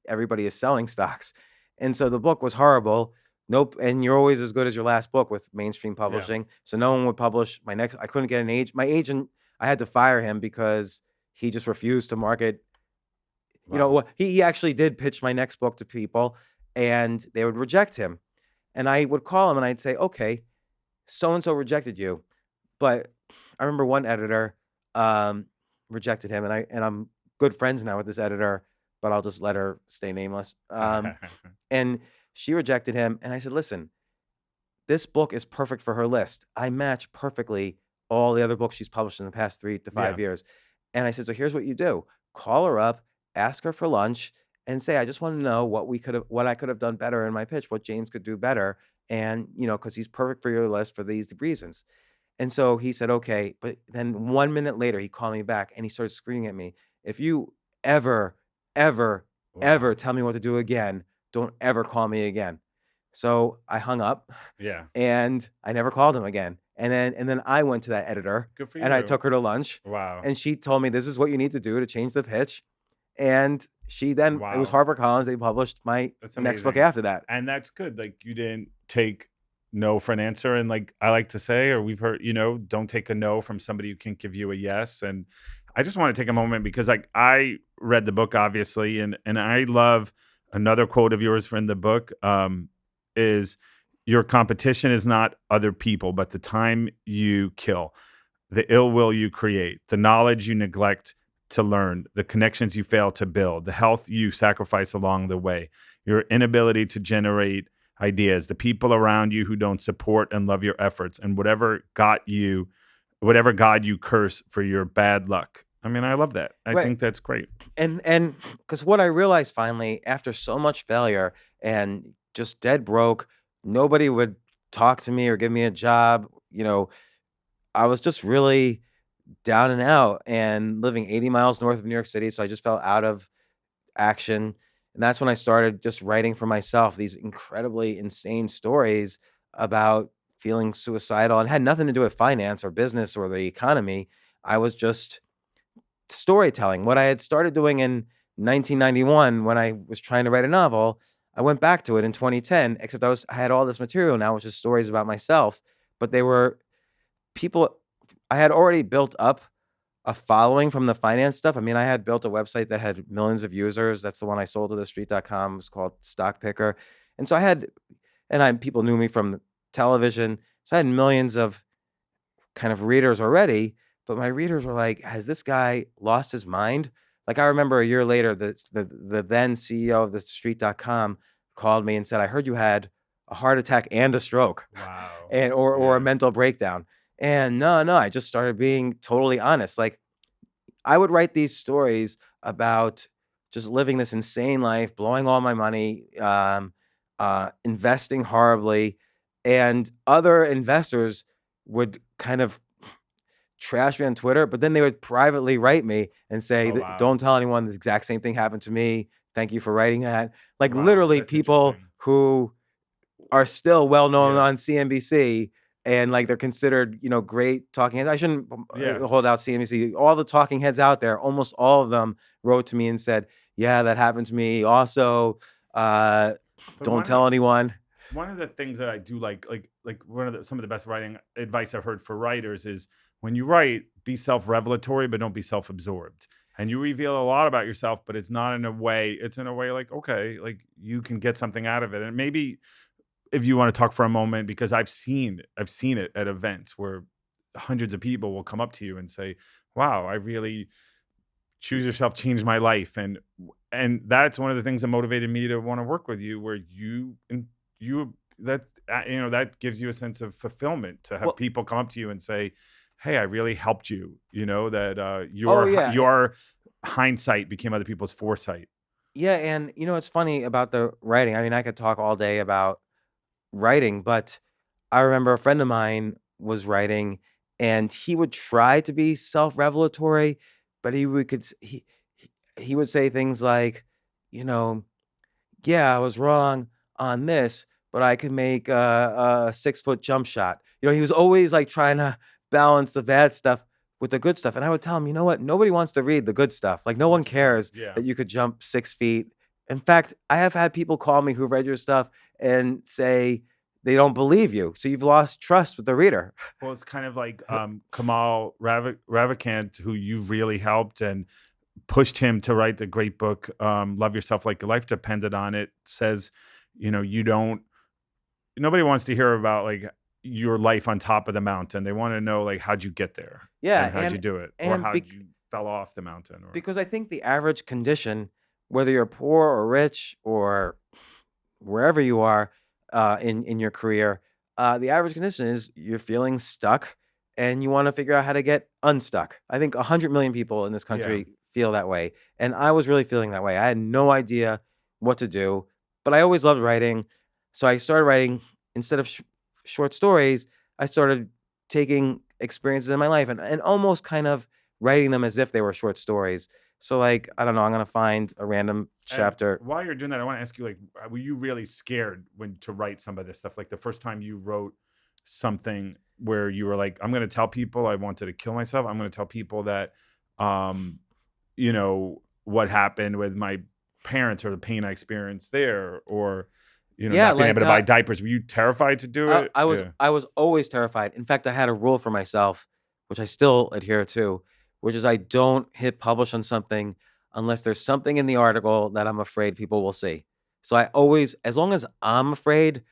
everybody is selling stocks. And so the book was horrible. Nope. And you're always as good as your last book with mainstream publishing. So no one would publish my next. I couldn't get an agent. My agent, I had to fire him because he just refused to market. Wow. He actually did pitch my next book to people, and they would reject him. And I would call him and I'd say, okay, so-and-so rejected you. But I remember one editor rejected him, and I'm good friends now with this editor, but I'll just let her stay nameless. And she rejected him. And I said, listen, this book is perfect for her list. I match perfectly all the other books she's published in the past 3 to 5 years. And I said, so here's what you do. Call her up, ask her for lunch, and say, I just want to know what I could have done better in my pitch, what James could do better. And, because he's perfect for your list for these reasons. And so he said, okay. But then 1 minute later, he called me back and he started screaming at me. If you ever tell me what to do again, don't ever call me again. So I hung up. Yeah. And I never called him again. And then I went to that editor. Good for and you. I took her to lunch. Wow. And she told me, this is what you need to do to change the pitch. And she then, it was HarperCollins. They published my next book after that. And that's good. Like, you didn't take no for an answer. And like I like to say, or we've heard, don't take a no from somebody who can give you a yes. And I just want to take a moment because like I read the book, obviously, and I love another quote of yours from the book is, your competition is not other people, but the time you kill, the ill will you create, the knowledge you neglect to learn, the connections you fail to build, the health you sacrifice along the way, your inability to generate ideas, the people around you who don't support and love your efforts, and whatever God you curse for your bad luck. I mean, I love that. I think that's great. And because what I realized finally, after so much failure and just dead broke, nobody would talk to me or give me a job. I was just really down and out and living 80 miles north of New York City. So I just fell out of action. And that's when I started just writing for myself these incredibly insane stories about feeling suicidal, and had nothing to do with finance or business or the economy. I was just storytelling. What I had started doing in 1991 when I was trying to write a novel, I went back to it in 2010, except I had all this material now, which is stories about myself, but they were people. I had already built up a following from the finance stuff. I mean, I had built a website that had millions of users. That's the one I sold to thestreet.com. It was called Stock Picker. And so people knew me from television. So I had millions of kind of readers already, but my readers were like, has this guy lost his mind? Like, I remember a year later, the then CEO of thestreet.com called me and said, I heard you had a heart attack and a stroke. Wow. or a mental breakdown. And no, I just started being totally honest. Like, I would write these stories about just living this insane life, blowing all my money, investing horribly, and other investors would kind of trash me on Twitter, but then they would privately write me and say, don't tell anyone, the exact same thing happened to me. Thank you for writing that. Like, literally people who are still well known on CNBC, and like they're considered, great talking heads. I shouldn't hold out CNBC. All the talking heads out there, almost all of them wrote to me and said, yeah, that happened to me. Also, don't tell anyone. One of the things that I do like some of the best writing advice I've heard for writers is, when you write, be self-revelatory, but don't be self-absorbed. And you reveal a lot about yourself, but it's in a way like, okay, like you can get something out of it. And maybe if you want to talk for a moment, because I've seen it at events where hundreds of people will come up to you and say, wow, I really Choose Yourself changed my life. And that's one of the things that motivated me to want to work with you, where that gives you a sense of fulfillment to have people come up to you and say, hey, I really helped you, that your hindsight became other people's foresight. Yeah. And it's funny about the writing. I mean, I could talk all day about writing, but I remember a friend of mine was writing, and he would try to be self-revelatory, but he would say things like, yeah, I was wrong on this, but I can make a 6-foot jump shot. He was always like trying to balance the bad stuff with the good stuff. And I would tell him, you know what? Nobody wants to read the good stuff. Like, no one cares Yeah. that you could jump 6 feet. In fact, I have had people call me who read your stuff and say they don't believe you. So you've lost trust with the reader. Well, it's kind of like Kamal Ravikant, who you've really helped and pushed him to write the great book, Love Yourself Like Your Life Depended on It, says, nobody wants to hear about like your life on top of the mountain. They want to know like, how'd you get there? Yeah. And how'd you do it? Or how'd you fell off the mountain? Because I think the average condition, whether you're poor or rich or wherever you are in your career, the average condition is you're feeling stuck and you want to figure out how to get unstuck. I think 100 million people in this country feel that way. And I was really feeling that way. I had no idea what to do, but I always loved writing. So I started writing, instead of short stories, I started taking experiences in my life and almost kind of writing them as if they were short stories. So like, I don't know, I'm going to find a random chapter. And while you're doing that, I want to ask you, like, were you really scared to write some of this stuff? Like the first time you wrote something where you were like, I'm going to tell people I wanted to kill myself. I'm going to tell people that, what happened with my parents or the pain I experienced there, or, not being able to buy diapers. Were you terrified to do it? I was always terrified. In fact, I had a rule for myself, which I still adhere to, which is I don't hit publish on something unless there's something in the article that I'm afraid people will see. So I always, as long as I'm afraid,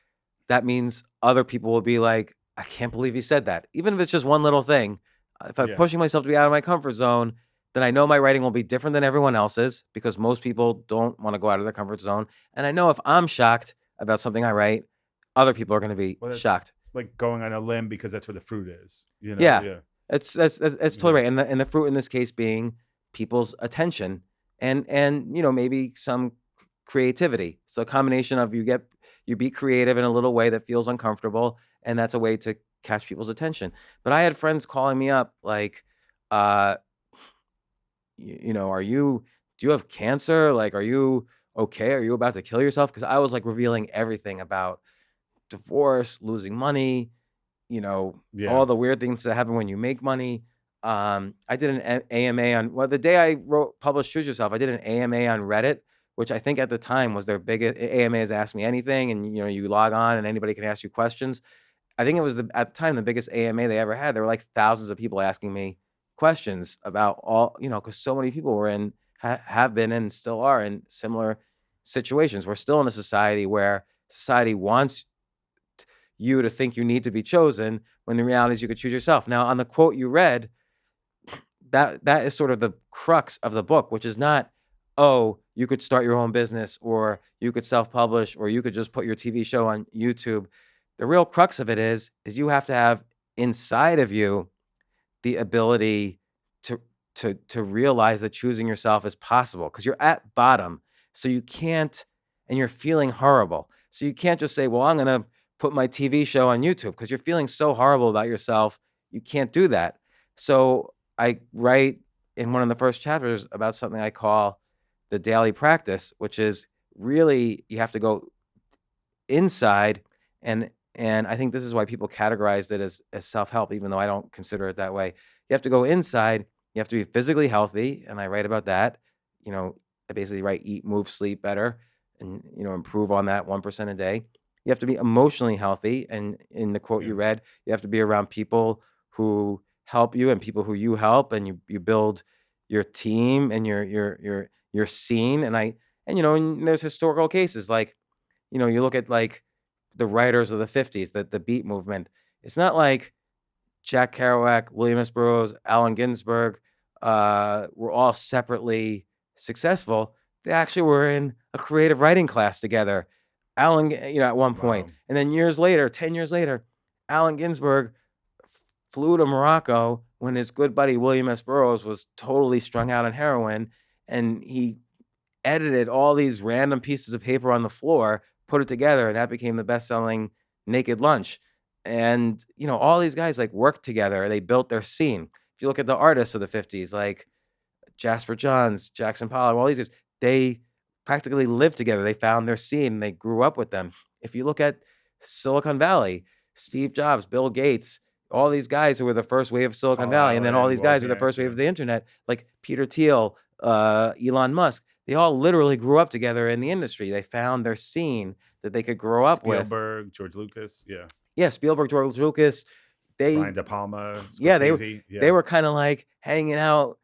that means other people will be like, I can't believe he said that. Even if it's just one little thing, if I'm pushing myself to be out of my comfort zone, then I know my writing will be different than everyone else's, because most people don't want to go out of their comfort zone. And I know if I'm shocked about something I write, other people are going to be shocked. Like going on a limb because that's where the fruit is. Yeah. That's totally right. And the fruit in this case being people's attention and maybe some creativity. So a combination of you be creative in a little way that feels uncomfortable, and that's a way to catch people's attention. But I had friends calling me up like, do you have cancer? Like, are you okay? Are you about to kill yourself? Because I was like revealing everything about divorce, losing money, all the weird things that happen when you make money. I did an AMA on, the day I published Choose Yourself, I did an AMA on Reddit, which I think at the time was their biggest. AMA is Ask Me Anything, and you log on and anybody can ask you questions. I think it was at the time the biggest AMA they ever had. There were like thousands of people asking me questions about all, because so many people were have been and still are in similar situations. We're still in a society where society wants you to think you need to be chosen, when the reality is you could choose yourself. Now, on the quote you read, that is sort of the crux of the book, which is not, oh, you could start your own business, or you could self-publish, or you could just put your TV show on YouTube. The real crux of it is you have to have inside of you the ability to realize that choosing yourself is possible, because you're at bottom. So you can't, and you're feeling horrible. So you can't just say, well, I'm going to put my TV show on YouTube, because you're feeling so horrible about yourself. You can't do that. So I write in one of the first chapters about something I call the daily practice, which is really, you have to go inside. And I think this is why people categorized it as self-help, even though I don't consider it that way. You have to go inside. You have to be physically healthy. And I write about that. I basically write, eat, move, sleep better, and, improve on that 1% a day. You have to be emotionally healthy. And in the quote you read, you have to be around people who help you and people who you help, and you build your team and your scene. And there's historical cases, like, you look at like the writers of the 50s, the Beat movement. It's not like Jack Kerouac, William S. Burroughs, Allen Ginsberg were all separately successful. They actually were in a creative writing class together. Allen, at one point. Wow. And then 10 years later, Allen Ginsberg flew to Morocco when his good buddy William S. Burroughs was totally strung out on heroin, and he edited all these random pieces of paper on the floor, put it together, and that became the best-selling Naked Lunch. And, all these guys like worked together. They built their scene. If you look at the artists of the 50s, like Jasper Johns, Jackson Pollock, all these guys, they practically lived together. They found their scene. They grew up with them. if you look at Silicon Valley, Steve Jobs, Bill Gates, all these guys who were the first wave of Silicon Paul Valley, and then all Allen, these guys are the Wozniak, first wave yeah. of the internet, like Peter Thiel, Elon Musk, they all literally grew up together in the industry. They found their scene that they could grow up with. Spielberg, George Lucas, yeah. Yeah, Spielberg, George Lucas, Brian De Palma, yeah, Scorsese, they were kind of like hanging out,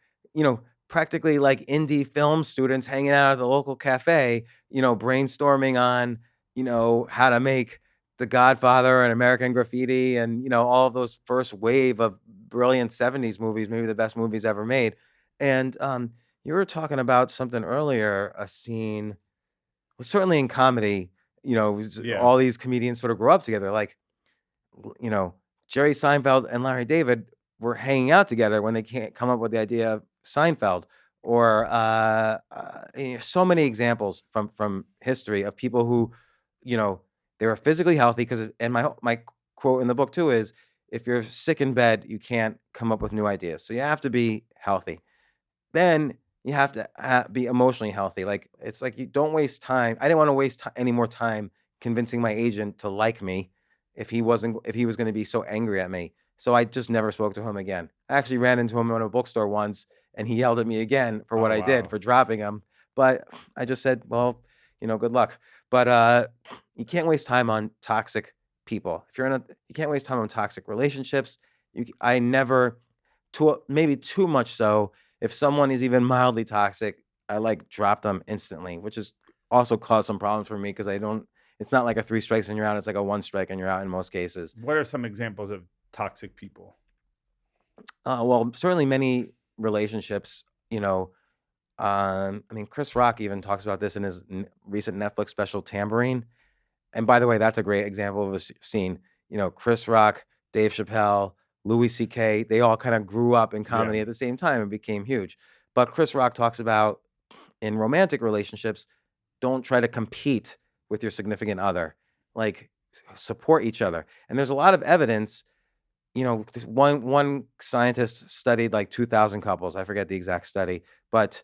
practically like indie film students hanging out at the local cafe, brainstorming on, how to make The Godfather and American Graffiti and, all of those first wave of brilliant 70s movies, maybe the best movies ever made. And you were talking about something earlier, a scene, well, certainly in comedy, Yeah. all these comedians sort of grew up together. Like, Jerry Seinfeld and Larry David were hanging out together when they can't come up with the idea of Seinfeld, or so many examples from history of people who, they were physically healthy because, and my quote in the book too is, if you're sick in bed, you can't come up with new ideas. So you have to be healthy. Then you have to be emotionally healthy. Like, it's like, you don't waste time. I didn't want to waste any more time convincing my agent to like me if he was going to be so angry at me. So I just never spoke to him again. I actually ran into him in a bookstore once, and he yelled at me again for what I did, for dropping him. But I just said, well, good luck. But you can't waste time on toxic people. If you can't waste time on toxic relationships. I never, maybe too much so, if someone is even mildly toxic, I drop them instantly, which has also caused some problems for me because it's not like a 3 strikes and you're out. It's like a 1 strike and you're out in most cases. What are some examples of toxic people? Well, certainly many relationships, Chris Rock even talks about this in his recent Netflix special, Tambourine. And by the way, that's a great example of a scene. Chris Rock, Dave Chappelle, Louis C.K., they all kind of grew up in comedy at the same time and became huge. But Chris Rock talks about, in romantic relationships, don't try to compete with your significant other. Like, support each other. And there's a lot of evidence. One scientist studied like 2,000 couples. I forget the exact study, but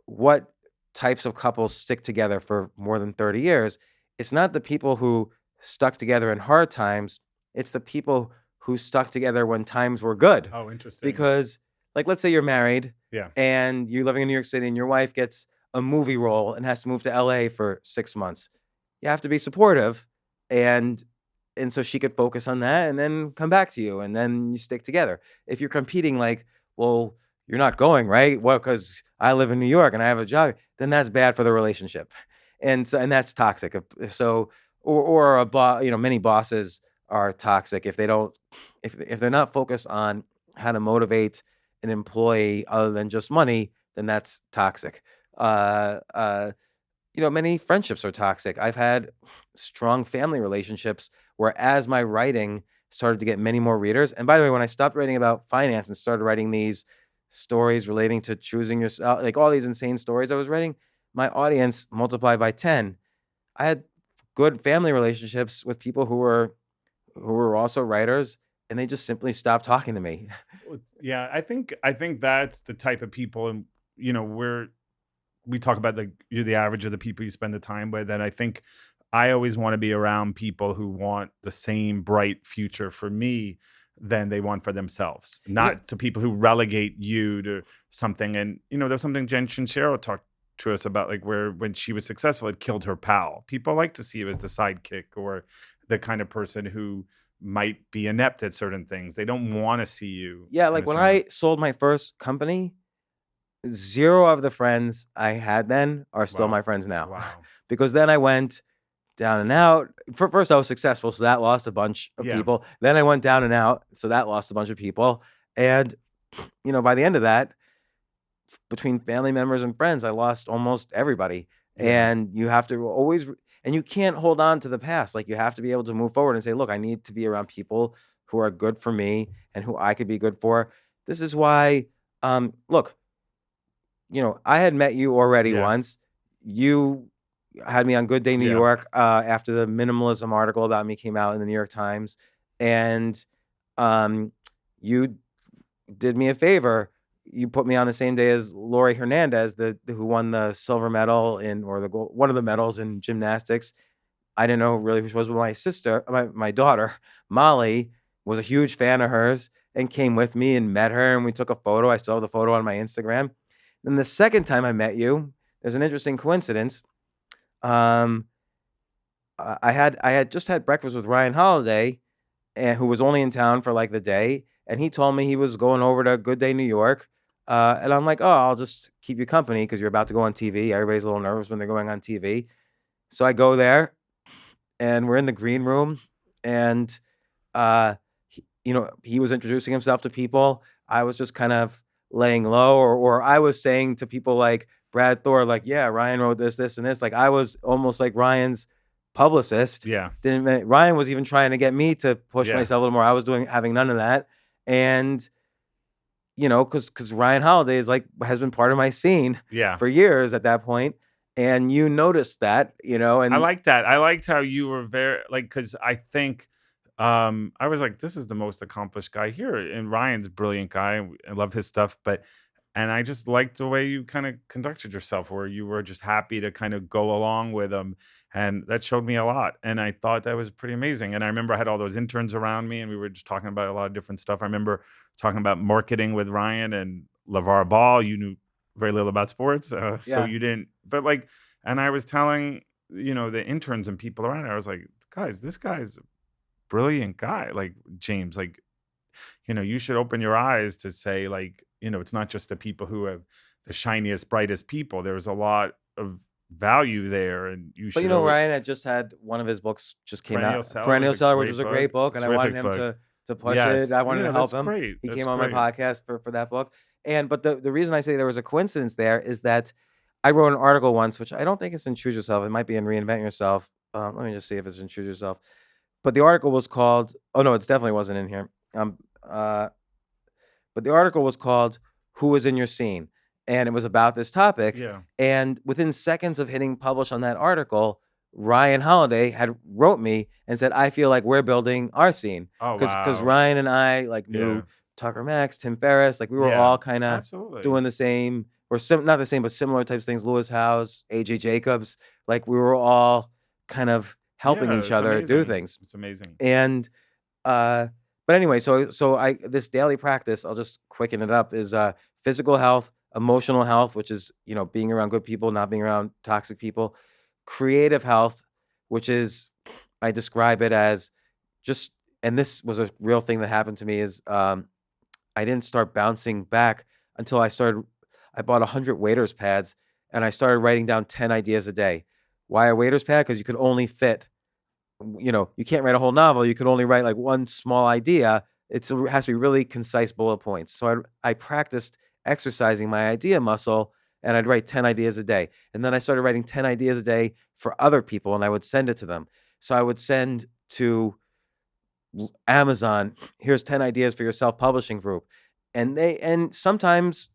what types of couples stick together for more than 30 years? It's not the people who stuck together in hard times. It's the people who stuck together when times were good. Oh, interesting. Because, like, let's say you're married, yeah, and you're living in New York City, and your wife gets a movie role and has to move to LA for 6 months. You have to be supportive, and so she could focus on that and then come back to you, and then you stick together. If you're competing, like, well, you're not going, right? Well, because I live in New York and I have a job, then that's bad for the relationship. And that's toxic. So, many bosses are toxic if they're not focused on how to motivate an employee other than just money, then that's toxic. Many friendships are toxic. I've had strong family relationships where, as my writing started to get many more readers, and by the way, when I stopped writing about finance and started writing these stories relating to choosing yourself, like all these insane stories I was writing, my audience multiplied by 10. I had good family relationships with people who were also writers, and they just simply stopped talking to me. Yeah, I think that's the type of people, and we talk about you're the average of the people you spend the time with, and I think I always want to be around people who want the same bright future for me than they want for themselves, not to people who relegate you to something. And there's something Jen Sincero talked to us about, like, where when she was successful, it killed her pal. People like to see you as the sidekick or the kind of person who might be inept at certain things. They don't want to see you. Yeah, like when I sold my first company, 0 of the friends I had then are still my friends now. Wow. Because then I went down and out. First, I was successful, so that lost a bunch of people. Then I went down and out, so that lost a bunch of people. And, by the end of that, between family members and friends, I lost almost everybody. Yeah. And you have to always, and you can't hold on to the past. Like, you have to be able to move forward and say, look, I need to be around people who are good for me and who I could be good for. This is why, look, I had met you already once. You had me on Good Day New York after the minimalism article about me came out in the New York Times. And you did me a favor. You put me on the same day as Lori Hernandez, who won the silver medal one of the medals in gymnastics. I didn't know really who she was, but my sister, my daughter, Molly, was a huge fan of hers and came with me and met her, and we took a photo. I still have the photo on my Instagram. Then the second time I met you, there's an interesting coincidence. I had just had breakfast with Ryan Holiday, and who was only in town for like the day, and he told me he was going over to Good Day New York. And I'm like, oh, I'll just keep you company because you're about to go on TV. Everybody's a little nervous when they're going on TV. So I go there, and we're in the green room, and he was introducing himself to people. I was just kind of laying low, or I was saying to people like Brad Thor, like, yeah, Ryan wrote this, and this. Like I was almost like Ryan's publicist. Yeah. Ryan was even trying to get me to push Yeah. myself a little more. I was having none of that. And because Ryan Holiday has been part of my scene Yeah. for years at that point. And you noticed that, and I like that. I liked how you were very because I think I was like, this is the most accomplished guy here, and Ryan's a brilliant guy. I love his stuff, and I just liked the way you kind of conducted yourself, where you were just happy to kind of go along with him, and that showed me a lot. And I thought that was pretty amazing. And I remember I had all those interns around me, and we were just talking about a lot of different stuff. I remember talking about marketing with Ryan and LeVar Ball. You knew very little about sports, so you didn't. But and I was telling the interns and people around, I was like, guys, this guy's a brilliant guy. Like James, you should open your eyes to say, it's not just the people who have the shiniest, brightest people. There's a lot of value there, and you should. But Ryan had just had one of his books just came out, Perennial Seller, which was a great book, and I wanted him to push it. I wanted to help him. Great. He came on my podcast for that book. But the reason I say there was a coincidence there is that I wrote an article once, which I don't think it's in Choose Yourself. It might be in Reinvent Yourself. Let me just see if it's in Choose Yourself. But the article was called, oh no, it definitely wasn't in here. But the article was called Who is in Your Scene? And it was about this topic. Yeah. And within seconds of hitting publish on that article, Ryan Holiday had wrote me and said, I feel like we're building our scene. Oh, wow. Because Ryan and I knew Tucker Max, Tim Ferriss, we were all kind of doing the same, or not the same, but similar types of things. Lewis Howes, AJ Jacobs, we were all kind of helping each other do things. It's amazing. And but anyway, so this daily practice, I'll just quicken it up, is physical health, emotional health, which is being around good people, not being around toxic people. Creative health, which is, I describe it as just, and this was a real thing that happened to me, is I didn't start bouncing back until I bought 100 waiter's pads, and I started writing down 10 ideas a day. Why a waiter's pad? Because you could only fit, you can't write a whole novel. You can only write one small idea. It has to be really concise bullet points. So I practiced exercising my idea muscle, and I'd write 10 ideas a day. And then I started writing 10 ideas a day for other people, and I would send it to them. So I would send to Amazon, here's 10 ideas for your self-publishing group. And sometimes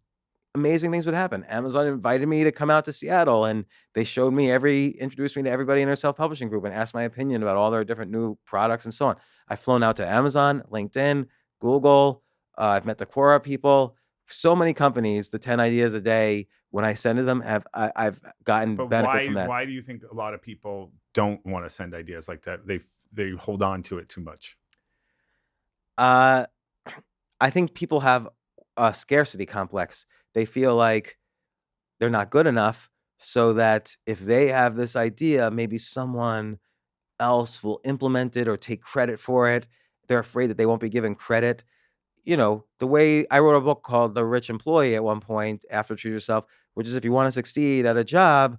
amazing things would happen. Amazon invited me to come out to Seattle, and they introduced me to everybody in their self-publishing group and asked my opinion about all their different new products and so on. I've flown out to Amazon, LinkedIn, Google. I've met the Quora people. So many companies, the 10 ideas a day, when I send to them, I've gotten benefit from that. Why do you think a lot of people don't want to send ideas like that? They hold on to it too much. I think people have a scarcity complex. They feel like they're not good enough, so that if they have this idea, maybe someone else will implement it or take credit for it. They're afraid that they won't be given credit. The way I wrote a book called The Rich Employee at one point after Choose Yourself, which is if you want to succeed at a job,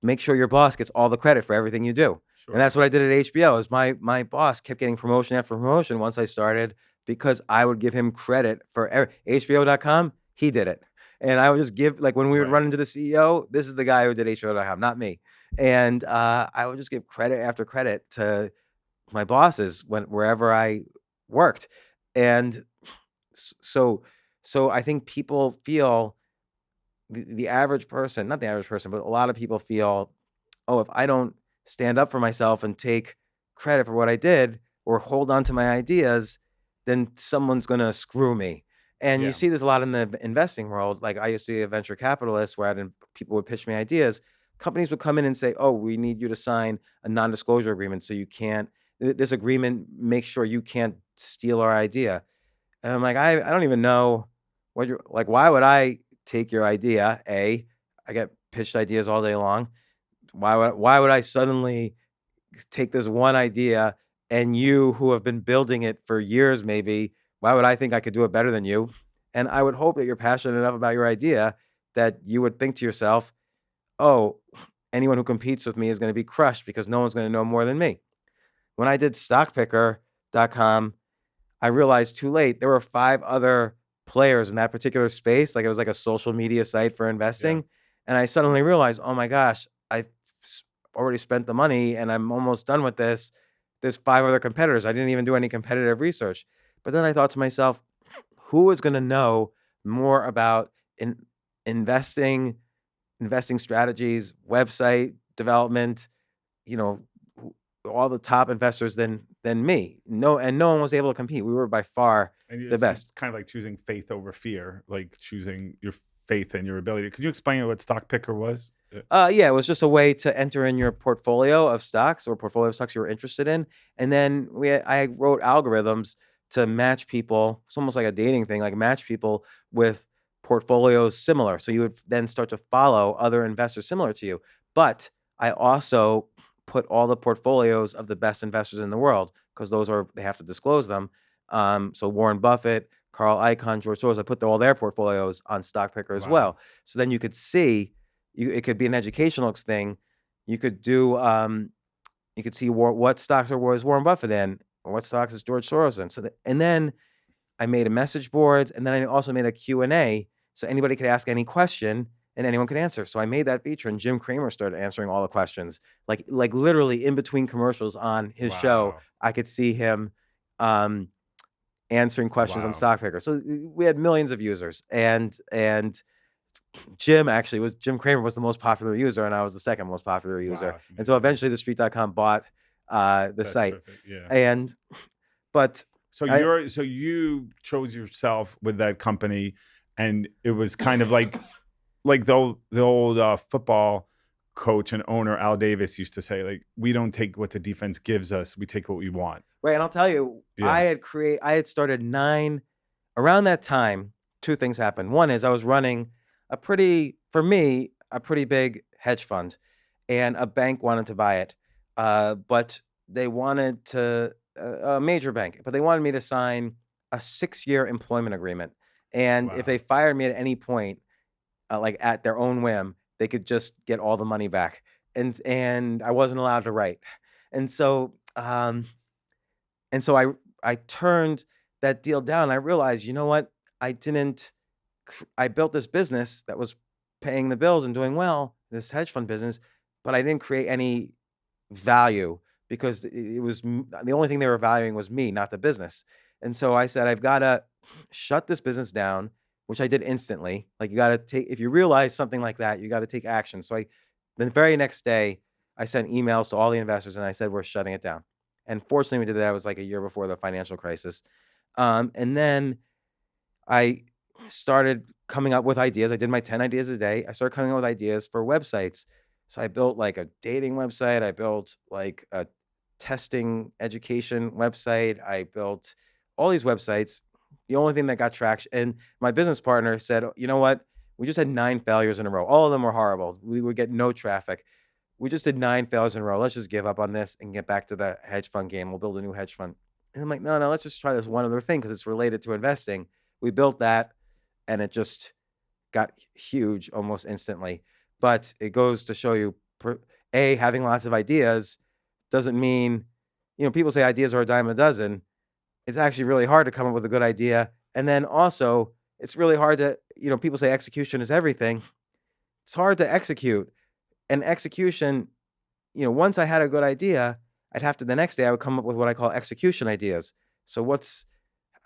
make sure your boss gets all the credit for everything you do. Sure. And that's what I did at HBO. Is my boss kept getting promotion after promotion once I started, because I would give him credit for HBO.com. He did it. And I would just give, when we would run into the CEO, this is the guy who did HBO.com, not me. And I would just give credit after credit to my bosses wherever I worked. And so I think people feel, the average person, not the average person, but a lot of people feel, oh, if I don't stand up for myself and take credit for what I did or hold on to my ideas, then someone's going to screw me. And you see this a lot in the investing world. I used to be a venture capitalist where people would pitch me ideas. companies would come in and say, oh, we need you to sign a non-disclosure agreement so you can't, this agreement makes sure you can't steal our idea. And I'm like, I don't even know what you're like. Why would I take your idea? I get pitched ideas all day long. Why would I suddenly take this one idea, and you who have been building it for years, maybe, why would I think I could do it better than you? And I would hope that you're passionate enough about your idea that you would think to yourself, oh, anyone who competes with me is going to be crushed because no one's going to know more than me. When I did stockpicker.com, I realized too late there were 5 other players in that particular space. Like, it was like a social media site for investing. Yeah. And I suddenly realized, oh my gosh, I've already spent the money and I'm almost done with this. There's 5 other competitors. I didn't even do any competitive research. But then I thought to myself, who is going to know more about investing strategies, website development, all the top investors than me? No one was able to compete. We were by far the best. It's kind of like choosing faith over fear, like choosing your faith and your ability. Could you explain what Stock Picker was? Yeah, it was just a way to enter in your portfolio of stocks or portfolio of stocks you were interested in. And then I wrote algorithms to match people. It's almost like a dating thing, like match people with portfolios similar. So you would then start to follow other investors similar to you. But I also put all the portfolios of the best investors in the world, because they have to disclose them. So Warren Buffett, Carl Icahn, George Soros, I put all their portfolios on Stock Picker as well. So then you could see, it could be an educational thing. You could do, you could see what stocks was Warren Buffett in, or what stocks is George Soros in. And then I made a message boards, and then I also made a Q&A, so anybody could ask any question and anyone could answer. So I made that feature, and Jim Cramer started answering all the questions. Like literally in between commercials on his show, I could see him answering questions on Stock Picker. So we had millions of users, and Jim Cramer was the most popular user, and I was the second most popular user. And so eventually the street.com bought the site. Terrific. Yeah. So you chose yourself with that company, and it was kind of like the old football coach and owner Al Davis used to say, like, we don't take what the defense gives us, we take what we want. Right. And I'll tell you, I had started 9 around that time. 2 things happened. One is I was running a pretty big hedge fund, and a bank wanted to buy it. But they wanted to, a major bank, but they wanted me to sign a 6-year employment agreement. And if they fired me at any point, like at their own whim, they could just get all the money back. And I wasn't allowed to write. And so I turned that deal down. I realized, you know what? I built this business that was paying the bills and doing well, this hedge fund business, but I didn't create any value, because it was the only thing they were valuing was me, not the business. And so I said, I've got to shut this business down, which I did instantly. Like, you got to if you realize something like that, you got to take action. So the very next day, I sent emails to all the investors, and I said, we're shutting it down. And fortunately, we did that. It was like a year before the financial crisis. And then I started coming up with ideas. I did my 10 ideas a day. I started coming up with ideas for websites. So I built like a dating website. I built like a testing education website. I built all these websites. The only thing that got traction, and my business partner said, you know what? We just had 9 failures in a row. All of them were horrible. We would get no traffic. We just did 9 failures in a row. Let's just give up on this and get back to the hedge fund game. We'll build a new hedge fund. And I'm like, no, let's just try this one other thing, because it's related to investing. We built that, and it just got huge almost instantly. But it goes to show you, having lots of ideas doesn't mean, people say ideas are a dime a dozen. It's actually really hard to come up with a good idea. And then also, it's really hard to, people say execution is everything. It's hard to execute. And execution, once I had a good idea, the next day I would come up with what I call execution ideas. So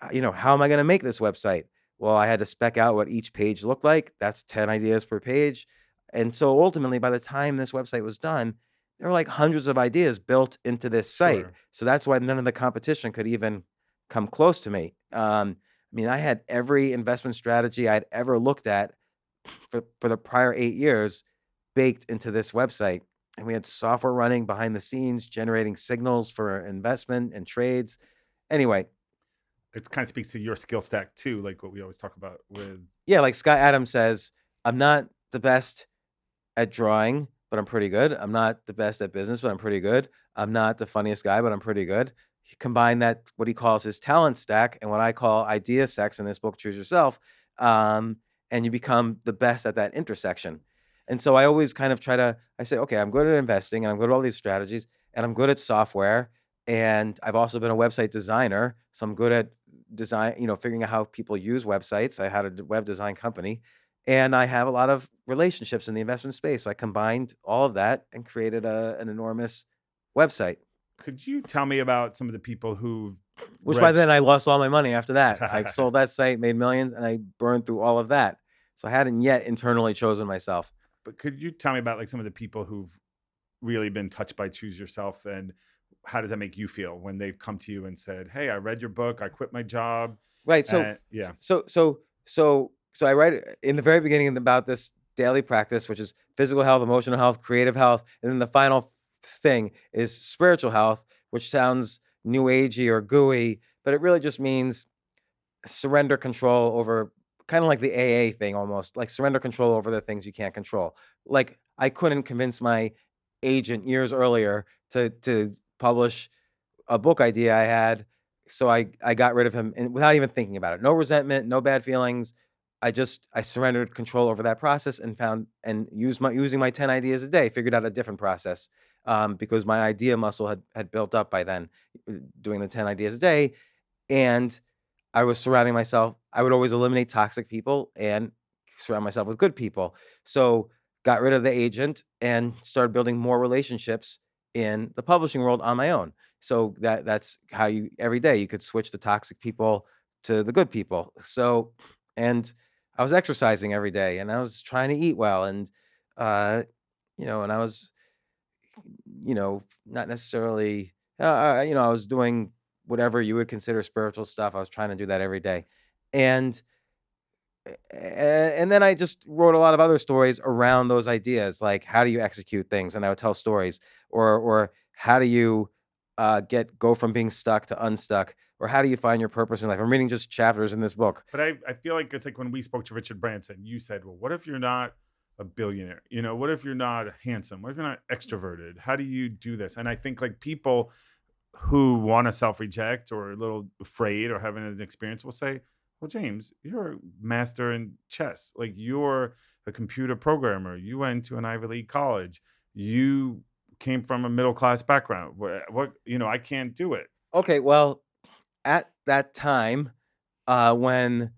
how am I going to make this website? Well, I had to spec out what each page looked like. That's 10 ideas per page. And so ultimately, by the time this website was done, there were like hundreds of ideas built into this site. Sure. So that's why none of the competition could even come close to me. I had every investment strategy I'd ever looked at for the prior 8 years baked into this website. And we had software running behind the scenes, generating signals for investment and trades. Anyway, It kind of speaks to your skill stack too, like what we always talk about with. yeah, like Scott Adams says, I'm not the best at drawing, but I'm pretty good. I'm not the best at business, but I'm pretty good. I'm not the funniest guy, but I'm pretty good. He combined that, what he calls his talent stack, and what I call idea sex in this book, Choose Yourself, and you become the best at that intersection. And so I always kind of I say, okay, I'm good at investing, and I'm good at all these strategies, and I'm good at software, and I've also been a website designer, so I'm good at design, figuring out how people use websites. I had a web design company, and I have a lot of relationships in the investment space. So I combined all of that and created an enormous website. Could you tell me about some of the people who Which by then I lost all my money after that. I sold that site, made millions, and I burned through all of that. So I hadn't yet internally chosen myself. But could you tell me about like some of the people who've really been touched by Choose Yourself, and how does that make you feel when they've come to you and said, "Hey, I read your book. I quit my job." Right. So yeah. So I write in the very beginning about this daily practice, which is physical health, emotional health, creative health, and then the final thing is spiritual health, which sounds new agey or gooey, but it really just means surrender control over, kind of like the AA thing, almost like surrender control over the things you can't control. Like I couldn't convince my agent years earlier to publish a book idea I had, so I got rid of him and without even thinking about it. No resentment, no bad feelings. I surrendered control over that process and using my 10 ideas a day, figured out a different process, because my idea muscle had built up by then, doing the 10 ideas a day. And I was surrounding myself. I would always eliminate toxic people and surround myself with good people. So got rid of the agent and started building more relationships in the publishing world on my own. So that's how every day you could switch the toxic people to the good people. So, and I was exercising every day, and I was trying to eat well, and and I was, not necessarily, I was doing whatever you would consider spiritual stuff. I was trying to do that every day, and then I just wrote a lot of other stories around those ideas, like how do you execute things, and I would tell stories, or how do you go from being stuck to unstuck, or how do you find your purpose in life? I'm reading just chapters in this book. But I feel like it's like when we spoke to Richard Branson, you said, well, what if you're not a billionaire? What if you're not handsome? What if you're not extroverted? How do you do this? And I think like people who want to self-reject or are a little afraid or having an experience will say, well, James, you're a master in chess. Like you're a computer programmer. You went to an Ivy League college. You came from a middle-class background. What I can't do it. Okay, well, at that time, when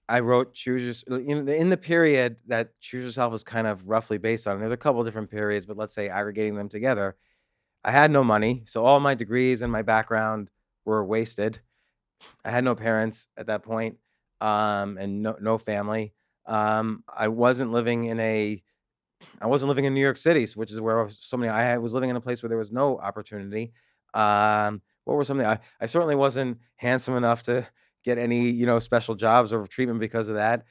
I wrote Choose Yourself, in the period that Choose Yourself was kind of roughly based on, there's a couple different periods, but let's say aggregating them together, I had no money. So all my degrees and my background were wasted. I had no parents at that point, and no family. I wasn't living in New York City, which is where I was living in a place where there was no opportunity. What were something? I certainly wasn't handsome enough to get any, special jobs or treatment because of that.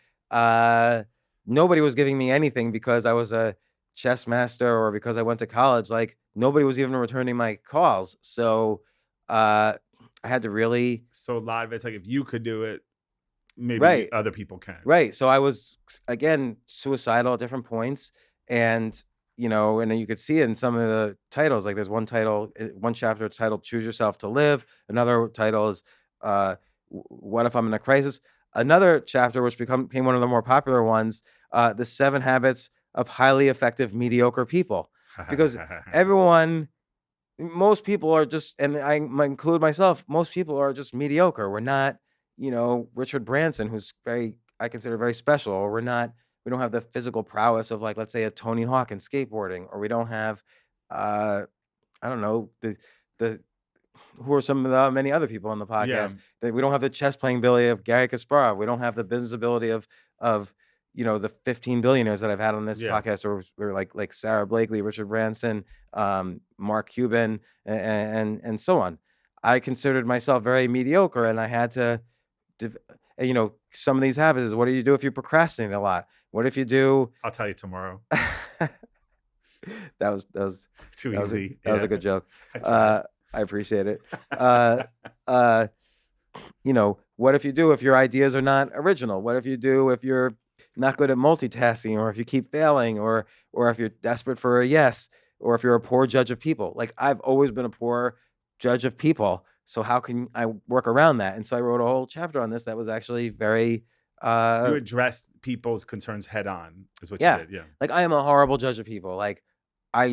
Nobody was giving me anything because I was a chess master or because I went to college. Like nobody was even returning my calls. So I had to really. So a lot of it's like if you could do it, maybe Right. other people can. Right. So I was, again, suicidal at different points. And, and you could see it in some of the titles. Like there's one chapter titled Choose Yourself to Live. Another title is What If I'm in a Crisis? Another chapter, which became one of the more popular ones, The 7 Habits of Highly Effective Mediocre People. Because most people are just, and I include myself, most people are just mediocre. We're not, Richard Branson, who's I consider very special, or we don't have the physical prowess of, like, let's say, a Tony Hawk in skateboarding, or we don't have, I don't know, who are some of the many other people on the podcast. That we don't have the chess playing ability of Gary Kasparov. We don't have the business ability of the 15 billionaires that I've had on this podcast, or like Sara Blakely, Richard Branson, Mark Cuban, and so on. I considered myself very mediocre, and I had to, some of these habits is, what do you do if you procrastinate a lot? What if you do? I'll tell you tomorrow. That was Too that was easy. that was a good joke. I tried. I appreciate it. Uh, what if your ideas are not original? What if you're not good at multitasking, or if you keep failing, or if you're desperate for a yes, or if you're a poor judge of people? Like, I've always been a poor judge of people. So how can I work around that? And so I wrote a whole chapter on this that was actually very, You addressed people's concerns head on, is what yeah. you did. Yeah. Like, I am a horrible judge of people. Like, I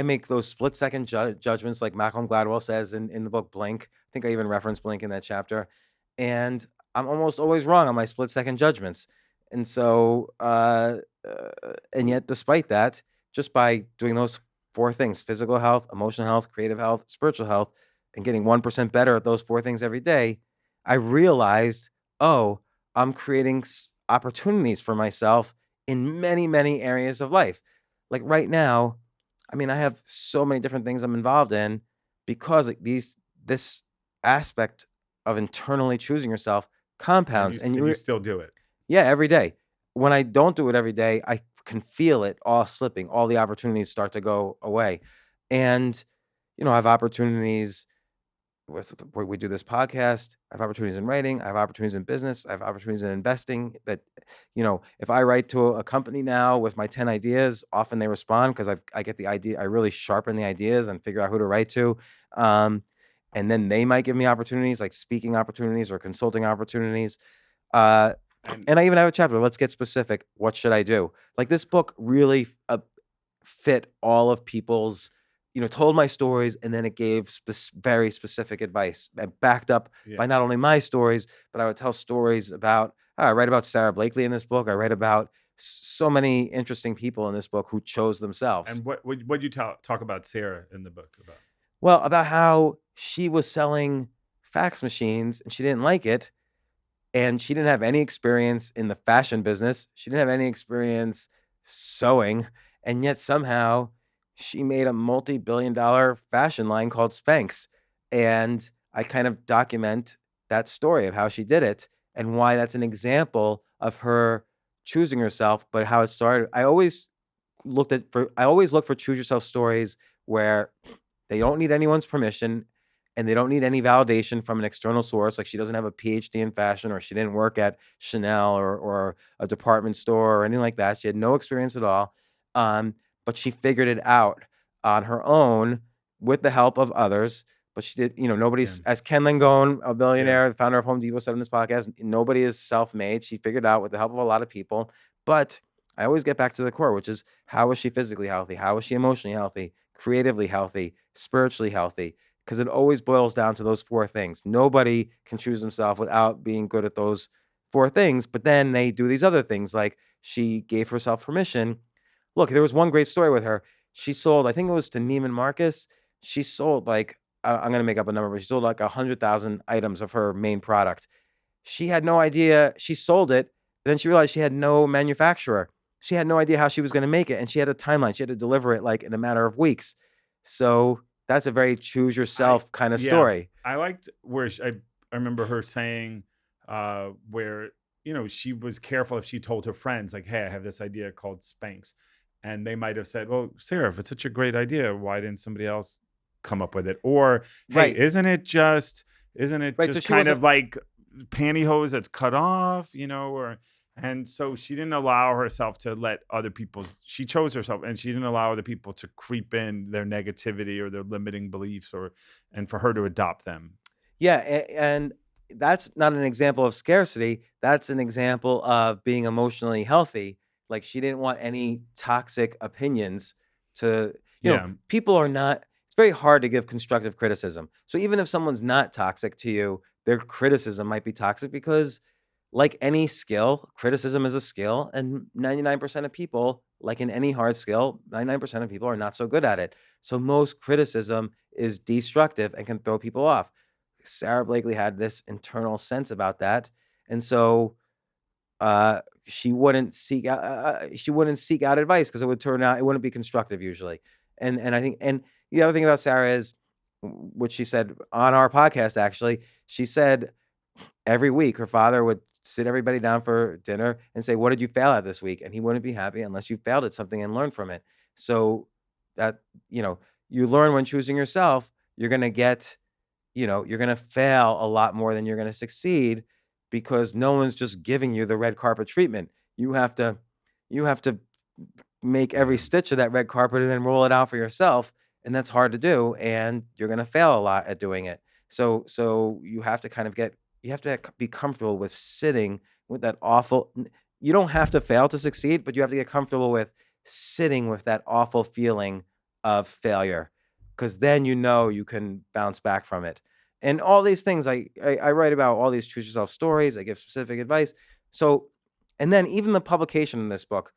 make those split second judgments, like Malcolm Gladwell says in the book Blink. I think I even referenced Blink in that chapter. And I'm almost always wrong on my split second judgments. And so, and yet despite that, just by doing those 4 things: physical health, emotional health, creative health, spiritual health, and getting 1% better at those 4 things every day, I realized, oh, I'm creating opportunities for myself in many, many areas of life. Like right now, I mean, I have so many different things I'm involved in because this aspect of internally choosing yourself compounds. And you still do it. Yeah, every day. When I don't do it every day, I can feel it all slipping. All the opportunities start to go away. And, I have opportunities where we do this podcast. I have opportunities in writing. I have opportunities in business. I have opportunities in investing that, if I write to a company now with my 10 ideas, often they respond because I get the idea. I really sharpen the ideas and figure out who to write to. And then they might give me opportunities like speaking opportunities or consulting opportunities. And I even have a chapter. Let's get specific. What should I do? Like, this book really fit all of people's, told my stories, and then it gave very specific advice that backed up by not only my stories, but I would tell stories about, I write about Sara Blakely in this book. I write about so many interesting people in this book who chose themselves. And what you talk about Sara in the book about? Well, about how she was selling fax machines and she didn't like it. And she didn't have any experience in the fashion business. She didn't have any experience sewing. And yet somehow she made a multi-billion-dollar fashion line called Spanx. And I kind of document that story of how she did it and why that's an example of her choosing herself, but how it started. I always look for choose yourself stories where they don't need anyone's permission and they don't need any validation from an external source. Like, she doesn't have a PhD in fashion, or she didn't work at Chanel or a department store or anything like that. She had no experience at all. But she figured it out on her own with the help of others. But she did, as Ken Langone, a billionaire, the founder of Home Depot, said in this podcast, nobody is self-made. She figured out with the help of a lot of people. But I always get back to the core, which is, how is she physically healthy? How is she emotionally healthy, creatively healthy, spiritually healthy? Because it always boils down to those 4 things. Nobody can choose themselves without being good at those 4 things. But then they do these other things, like she gave herself permission. Look, there was one great story with her. She sold, I think it was to Neiman Marcus. She sold I'm going to make up a number, but she sold like 100,000 items of her main product. She had no idea. She sold it. Then she realized she had no manufacturer. She had no idea how she was going to make it. And she had a timeline. She had to deliver it like in a matter of weeks. So that's a very choose yourself kind of story. I liked where I remember her saying where, she was careful if she told her friends, like, hey, I have this idea called Spanx. And they might have said, well, Sara, if it's such a great idea, why didn't somebody else come up with it? Or, hey, isn't it just so kind of like pantyhose that's cut off, and so she didn't allow herself to let other she chose herself, and she didn't allow other people to creep in their negativity or their limiting beliefs and for her to adopt them. Yeah. And that's not an example of scarcity. That's an example of being emotionally healthy. Like, she didn't want any toxic opinions to, people are not, it's very hard to give constructive criticism. So even if someone's not toxic to you, their criticism might be toxic because, like any skill, criticism is a skill, and 99% of people, like in any hard skill, 99% of people are not so good at it. So most criticism is destructive and can throw people off. Sara Blakely had this internal sense about that. And so she wouldn't seek out advice because it wouldn't be constructive usually. And I think, and the other thing about Sara is, which she said on our podcast, actually, she said every week her father would sit everybody down for dinner and say, what did you fail at this week? And he wouldn't be happy unless you failed at something and learned from it. So that, you learn when choosing yourself, you're going to get, you're going to fail a lot more than you're going to succeed, because no one's just giving you the red carpet treatment. You have to make every stitch of that red carpet and then roll it out for yourself. And that's hard to do. And you're going to fail a lot at doing it. So you have to be comfortable with sitting with that awful, you don't have to fail to succeed, but you have to get comfortable with sitting with that awful feeling of failure, because then you can bounce back from it. And all these things, I write about all these choose yourself stories. I give specific advice. So, and then even the publication in this book,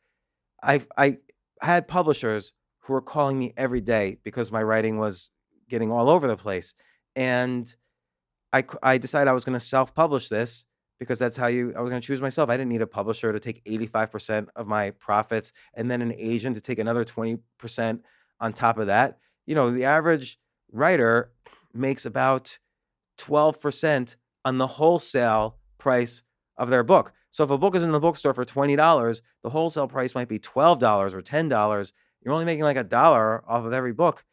I had publishers who were calling me every day because my writing was getting all over the place. And I decided I was going to self-publish this, because that's how I was going to choose myself. I didn't need a publisher to take 85% of my profits and then an agent to take another 20% on top of that. The average writer makes about 12% on the wholesale price of their book. So if a book is in the bookstore for $20, the wholesale price might be $12 or $10. You're only making like $1 off of every book.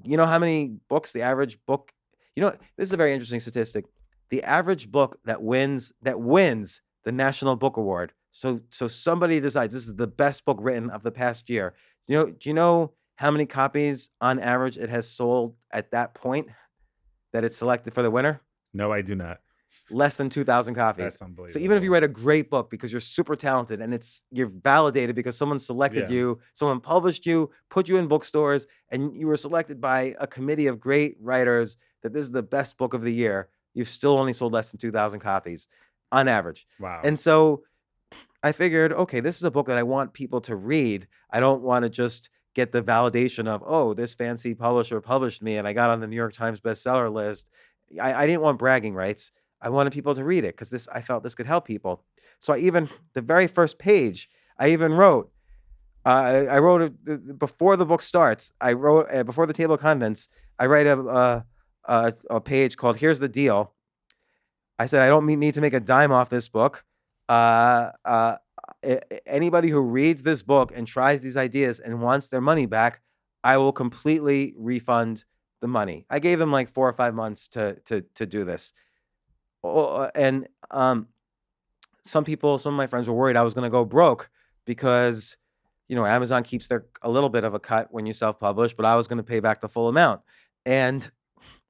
You know how many books the average book, this is a very interesting statistic. The average book that wins the National Book Award. So somebody decides this is the best book written of the past year. Do you know how many copies on average it has sold at that point that it's selected for the winner? No, I do not. Less than 2,000 copies. That's unbelievable. So even if you write a great book because you're super talented and you're validated because someone selected you, someone published you, put you in bookstores, and you were selected by a committee of great writers that this is the best book of the year, you've still only sold less than 2,000 copies on average. Wow. And so I figured, okay, this is a book that I want people to read. I don't want to just get the validation of, oh, this fancy publisher published me and I got on the New York Times bestseller list. I didn't want bragging rights. I wanted people to read it because I felt this could help people. So the very first page, I even wrote, I wrote before the book starts. I wrote before the table of contents. I write a page called "Here's the Deal." I said I don't need to make a dime off this book. Anybody who reads this book and tries these ideas and wants their money back, I will completely refund the money. I gave them like 4 or 5 months to do this. And some of my friends were worried I was going to go broke because, Amazon keeps a little bit of a cut when you self-publish, but I was going to pay back the full amount. And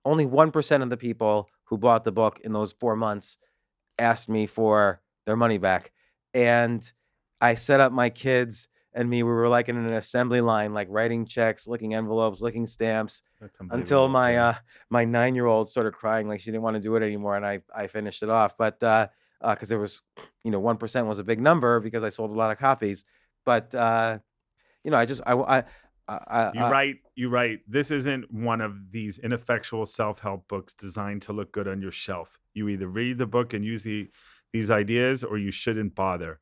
only 1% of the people who bought the book in those 4 months asked me for their money back. And I set up my kids and me, we were like in an assembly line, like writing checks, licking envelopes, licking stamps, until my 9-year-old started crying like she didn't want to do it anymore, and I finished it off. But because there was, 1% was a big number because I sold a lot of copies. But you write. This isn't one of these ineffectual self-help books designed to look good on your shelf. You either read the book and use these ideas, or you shouldn't bother.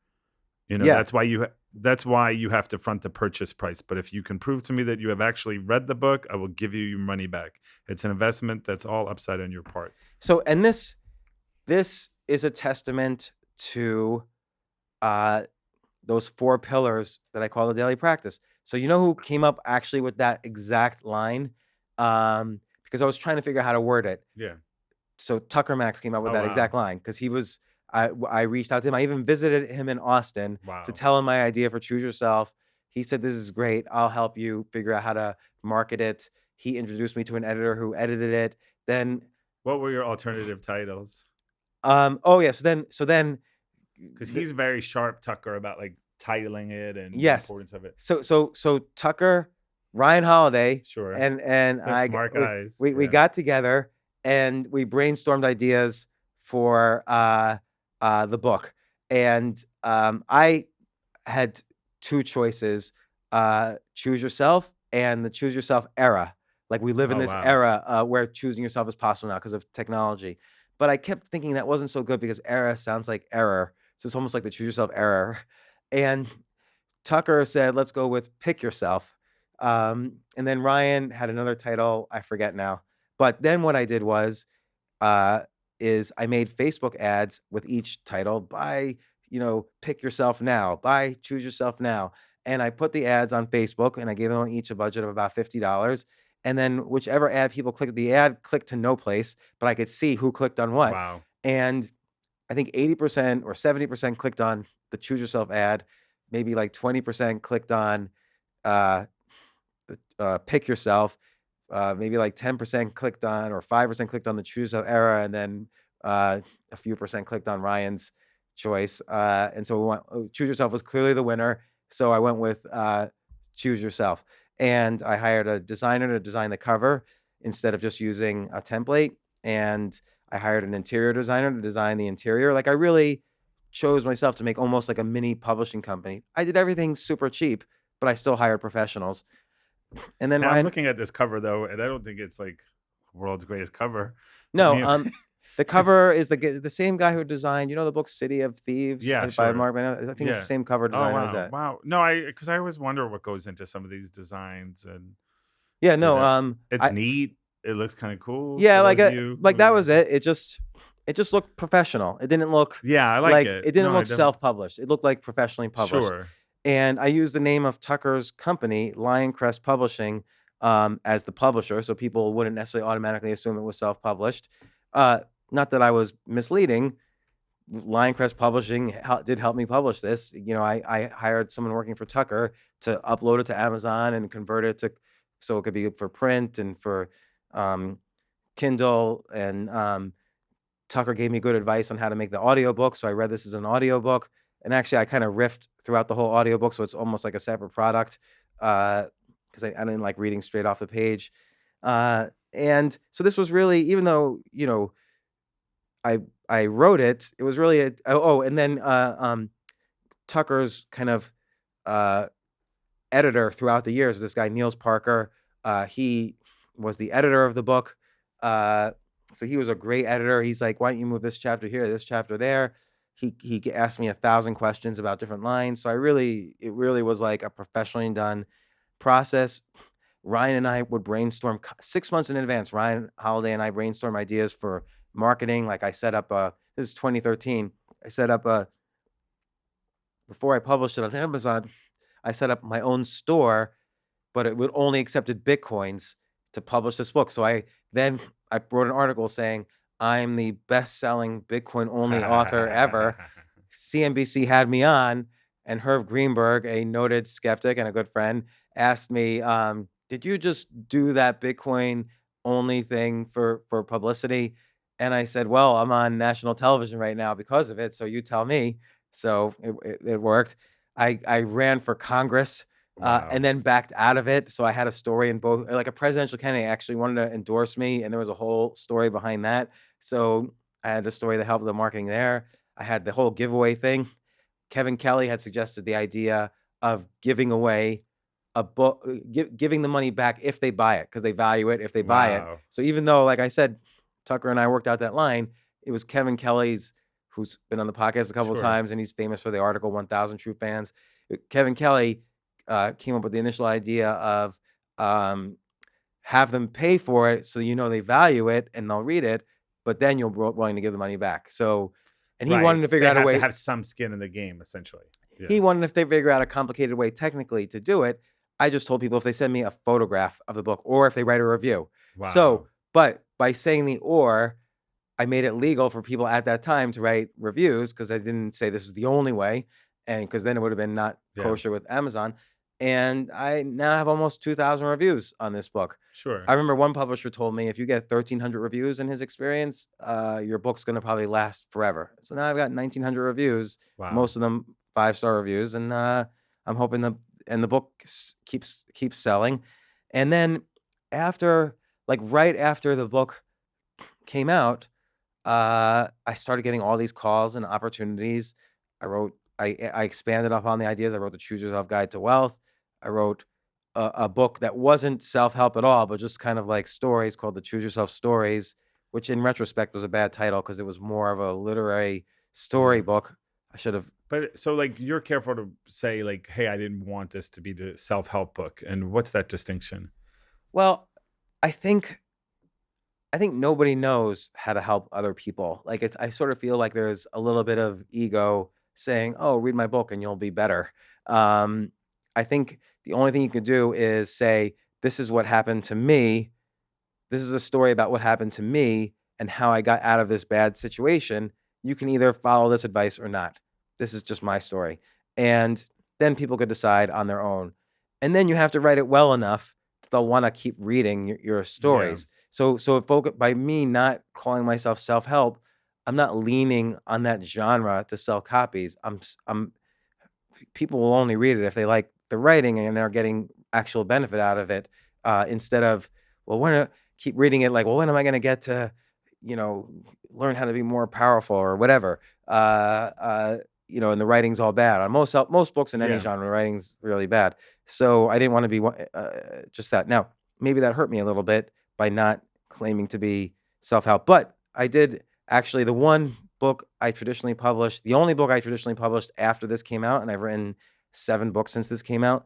That's why you have to front the purchase price. But if you can prove to me that you have actually read the book, I will give you your money back. It's an investment that's all upside on your part. So, and this is a testament to those 4 pillars that I call the daily practice. So you know who came up actually with that exact line? Because I was trying to figure out how to word it. Yeah. So Tucker Max came up with that exact line because I reached out to him. I even visited him in Austin to tell him my idea for Choose Yourself. He said, this is great. I'll help you figure out how to market it. He introduced me to an editor who edited it. Then what were your alternative titles? So then because he's very sharp, Tucker, about like titling it and the importance of it. So Tucker, Ryan Holiday, sure, and smart guys. We got together and we brainstormed ideas for the book, and I had 2 choices: Choose Yourself and the Choose Yourself era. Like we live in this era where choosing yourself is possible now because of technology. But I kept thinking that wasn't so good because era sounds like error, so it's almost like the Choose Yourself error. And Tucker said, "Let's go with Pick Yourself." And then Ryan had another title, I forget now. But then what I did was is I made Facebook ads with each title: buy, Pick Yourself now, buy Choose Yourself now. and I put the ads on Facebook, and I gave them each a budget of about $50. And then whichever ad people clicked, the ad clicked to no place, but I could see who clicked on what. Wow. And I think 80% or 70% clicked on the Choose Yourself ad. Maybe like 20% clicked on Pick Yourself. Maybe like 10% clicked on, or 5% clicked on the Choose Yourself era, and then a few percent clicked on Ryan's choice. And so we went, Choose Yourself was clearly the winner. So I went with Choose Yourself. And I hired a designer to design the cover instead of just using a template. And I hired an interior designer to design the interior. Like, I really chose myself to make almost like a mini publishing company. I did everything super cheap, but I still hired professionals. And then Now, I'm Ryan, looking at this cover though, and I don't think it's like world's greatest cover. no, I mean, the cover is the same guy who designed, the book City of Thieves Yeah, by sure. Mark Van. I think it's Yeah. the same cover Oh designer as wow, that. wow. No, because I always wonder what goes into some of these designs, and Yeah, no, know, it's I, neat. It looks kind of cool. yeah, for like those of you that who- was it. It just looked professional. It didn't look Yeah, I like it. it didn't No, I look self-published. It looked like professionally published. Sure. And I used the name of Tucker's company, Lioncrest Publishing, as the publisher, so people wouldn't necessarily automatically assume it was self-published. Not that I was misleading. Lioncrest Publishing did help me publish this. I hired someone working for Tucker to upload it to Amazon and convert it to, so it could be for print and for Kindle. And Tucker gave me good advice on how to make the audiobook. So I read this as an audiobook. And actually, I kind of riffed throughout the whole audiobook, so it's almost like a separate product, because I didn't like reading straight off the page. And so this was really, even though, I wrote it, it was really and then Tucker's kind of editor throughout the years, this guy Niels Parker, he was the editor of the book. So he was a great editor. He's like, why don't you move this chapter here, this chapter there? He asked me 1,000 questions about different lines. So it really was like a professionally done process. Ryan and I would brainstorm 6 months in advance. Ryan Holiday and I brainstorm ideas for marketing. Like, I set up this is 2013. I set up before I published it on Amazon, I set up my own store, but it would only accepted Bitcoins to publish this book. So I wrote an article saying, I'm the best-selling Bitcoin-only author ever. CNBC had me on, and Herb Greenberg, a noted skeptic and a good friend, asked me, did you just do that Bitcoin-only thing for publicity? And I said, well, I'm on national television right now because of it, so you tell me. So it worked. I ran for Congress. Wow. And then backed out of it. So I had a story in both, like a presidential candidate actually wanted to endorse me, and there was a whole story behind that. So I had a story that helped the marketing there. I had the whole giveaway thing. Kevin Kelly had suggested the idea of giving away a book, giving the money back if they buy it, because they value it if they buy it. Wow. So even though, like I said, Tucker and I worked out that line, it was Kevin Kelly's, who's been on the podcast a couple of Sure. times, and he's famous for the article 1,000 True Fans. Kevin Kelly came up with the initial idea of have them pay for it so they value it and they'll read it, but then you're willing to give the money back. So, and he Right. wanted to figure They out a have way. to have some skin in the game, essentially. Yeah. He wanted to figure out a complicated way technically to do it. I just told people if they send me a photograph of the book or if they write a review. Wow. So, but by saying I made it legal for people at that time to write reviews, because I didn't say this is the only way, and because then it would have been not kosher with Amazon. And I now have almost 2,000 reviews on this book. Sure. I remember one publisher told me if you get 1,300 reviews in his experience, your book's going to probably last forever. So now I've got 1,900 reviews, Wow. most of them 5-star reviews, and I'm hoping the book keeps selling. And then right after the book came out, I started getting all these calls and opportunities. I expanded upon the ideas. I wrote the Choose Yourself Guide to Wealth. I wrote a book that wasn't self-help at all, but just kind of like stories, called the Choose Yourself Stories, which in retrospect was a bad title because it was more of a literary story book. I should have. But so, like, you're careful to say, like, hey, I didn't want this to be the self-help book. And what's that distinction? Well, I think nobody knows how to help other people. Like, I sort of feel like there's a little bit of ego saying, oh, read my book and you'll be better. I think the only thing you can do is say, this is what happened to me. This is a story about what happened to me and how I got out of this bad situation. You can either follow this advice or not. This is just my story. And then people could decide on their own. And then you have to write it well enough that they'll want to keep reading your stories. So by me not calling myself self-help, I'm not leaning on that genre to sell copies. People will only read it if they like the writing and are getting actual benefit out of it, instead of, keep reading it like, well, when am I going to get to, learn how to be more powerful or whatever? And the writing's all bad. On most books in any genre, the writing's really bad. So I didn't want to be just that. Now, maybe that hurt me a little bit by not claiming to be self-help, but I did actually, the one book I traditionally published, the only book I traditionally published after this came out, and I've written 7 books since this came out.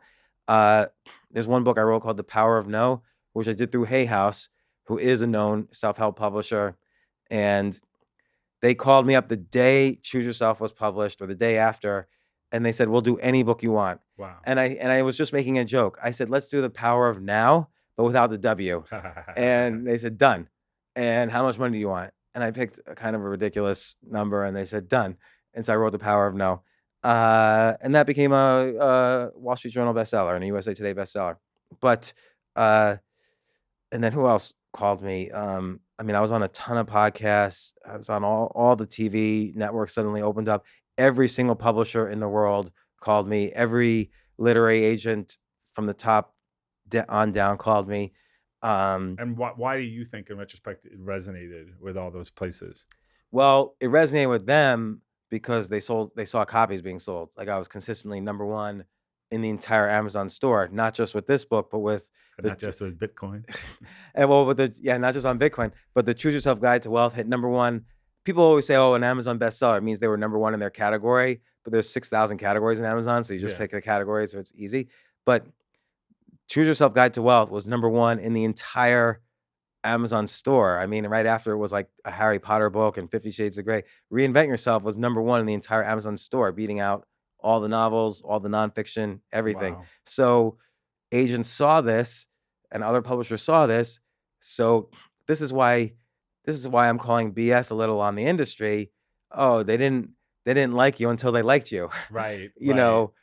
There's one book I wrote called The Power of No, which I did through Hay House, who is a known self-help publisher. And they called me up the day Choose Yourself was published or the day after, and they said, we'll do any book you want. Wow. And I was just making a joke. I said, let's do The Power of Now, but without the W. And they said, done. And how much money do you want? And I picked a kind of a ridiculous number, and they said, done. And so I wrote The Power of No. And that became a Wall Street Journal bestseller and a USA Today bestseller. But, and then who else called me? I was on a ton of podcasts. I was on all the TV networks suddenly opened up. Every single publisher in the world called me. Every literary agent from the top on down called me. And why do you think, in retrospect, it resonated with all those places? Well, it resonated with them because they saw copies being sold. Like, I was consistently number one in the entire Amazon store, not just with this book, but with not just with Bitcoin. And not just on Bitcoin, but the Choose Yourself Guide to Wealth hit number one. People always say, an Amazon bestseller, it means they were number one in their category, but there's 6,000 categories in Amazon, so you just pick the category, so it's easy. But Choose Yourself Guide to Wealth was number one in the entire Amazon store. Right after it was like a Harry Potter book and 50 Shades of Grey. Reinvent Yourself was number one in the entire Amazon store, beating out all the novels, all the nonfiction, everything. Wow. So agents saw this and other publishers saw this. So this is why I'm calling BS a little on the industry. Oh, they didn't like you until they liked you. Right.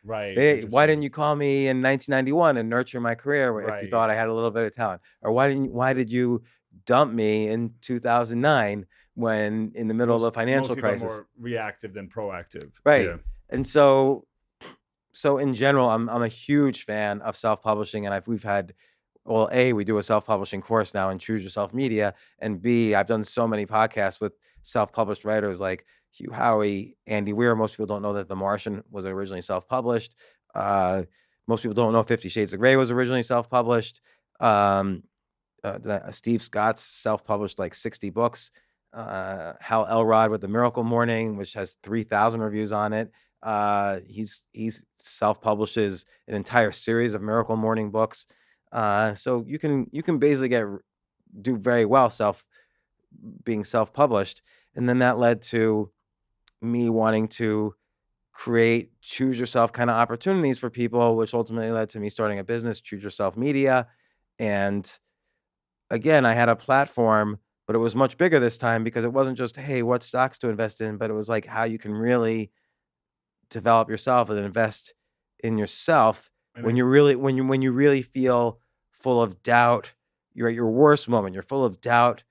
Right. Why didn't you call me in 1991 and nurture my career if you thought I had a little bit of talent? Or why did you dump me in 2009 when in the middle of the financial crisis? More reactive than proactive. Right. Yeah. And so in general, I'm a huge fan of self-publishing, and we've had, A, we do a self-publishing course now in Choose Yourself Media, and B, I've done so many podcasts with self-published writers like Hugh Howey, Andy Weir. Most people don't know that The Martian was originally self-published. Most people don't know 50 Shades of Grey was originally self-published. Steve Scott's self-published like 60 books. Hal Elrod with The Miracle Morning, which has 3,000 reviews on it. He's self-publishes an entire series of Miracle Morning books. So you can basically do very well being self-published. And then that led to me wanting to create choose yourself kind of opportunities for people, which ultimately led to me starting a business, Choose Yourself Media. And again, I had a platform, but it was much bigger this time because it wasn't just, hey, what stocks to invest in, but it was like how you can really develop yourself and invest in yourself when you really feel full of doubt. You're at your worst moment. You're full of doubt.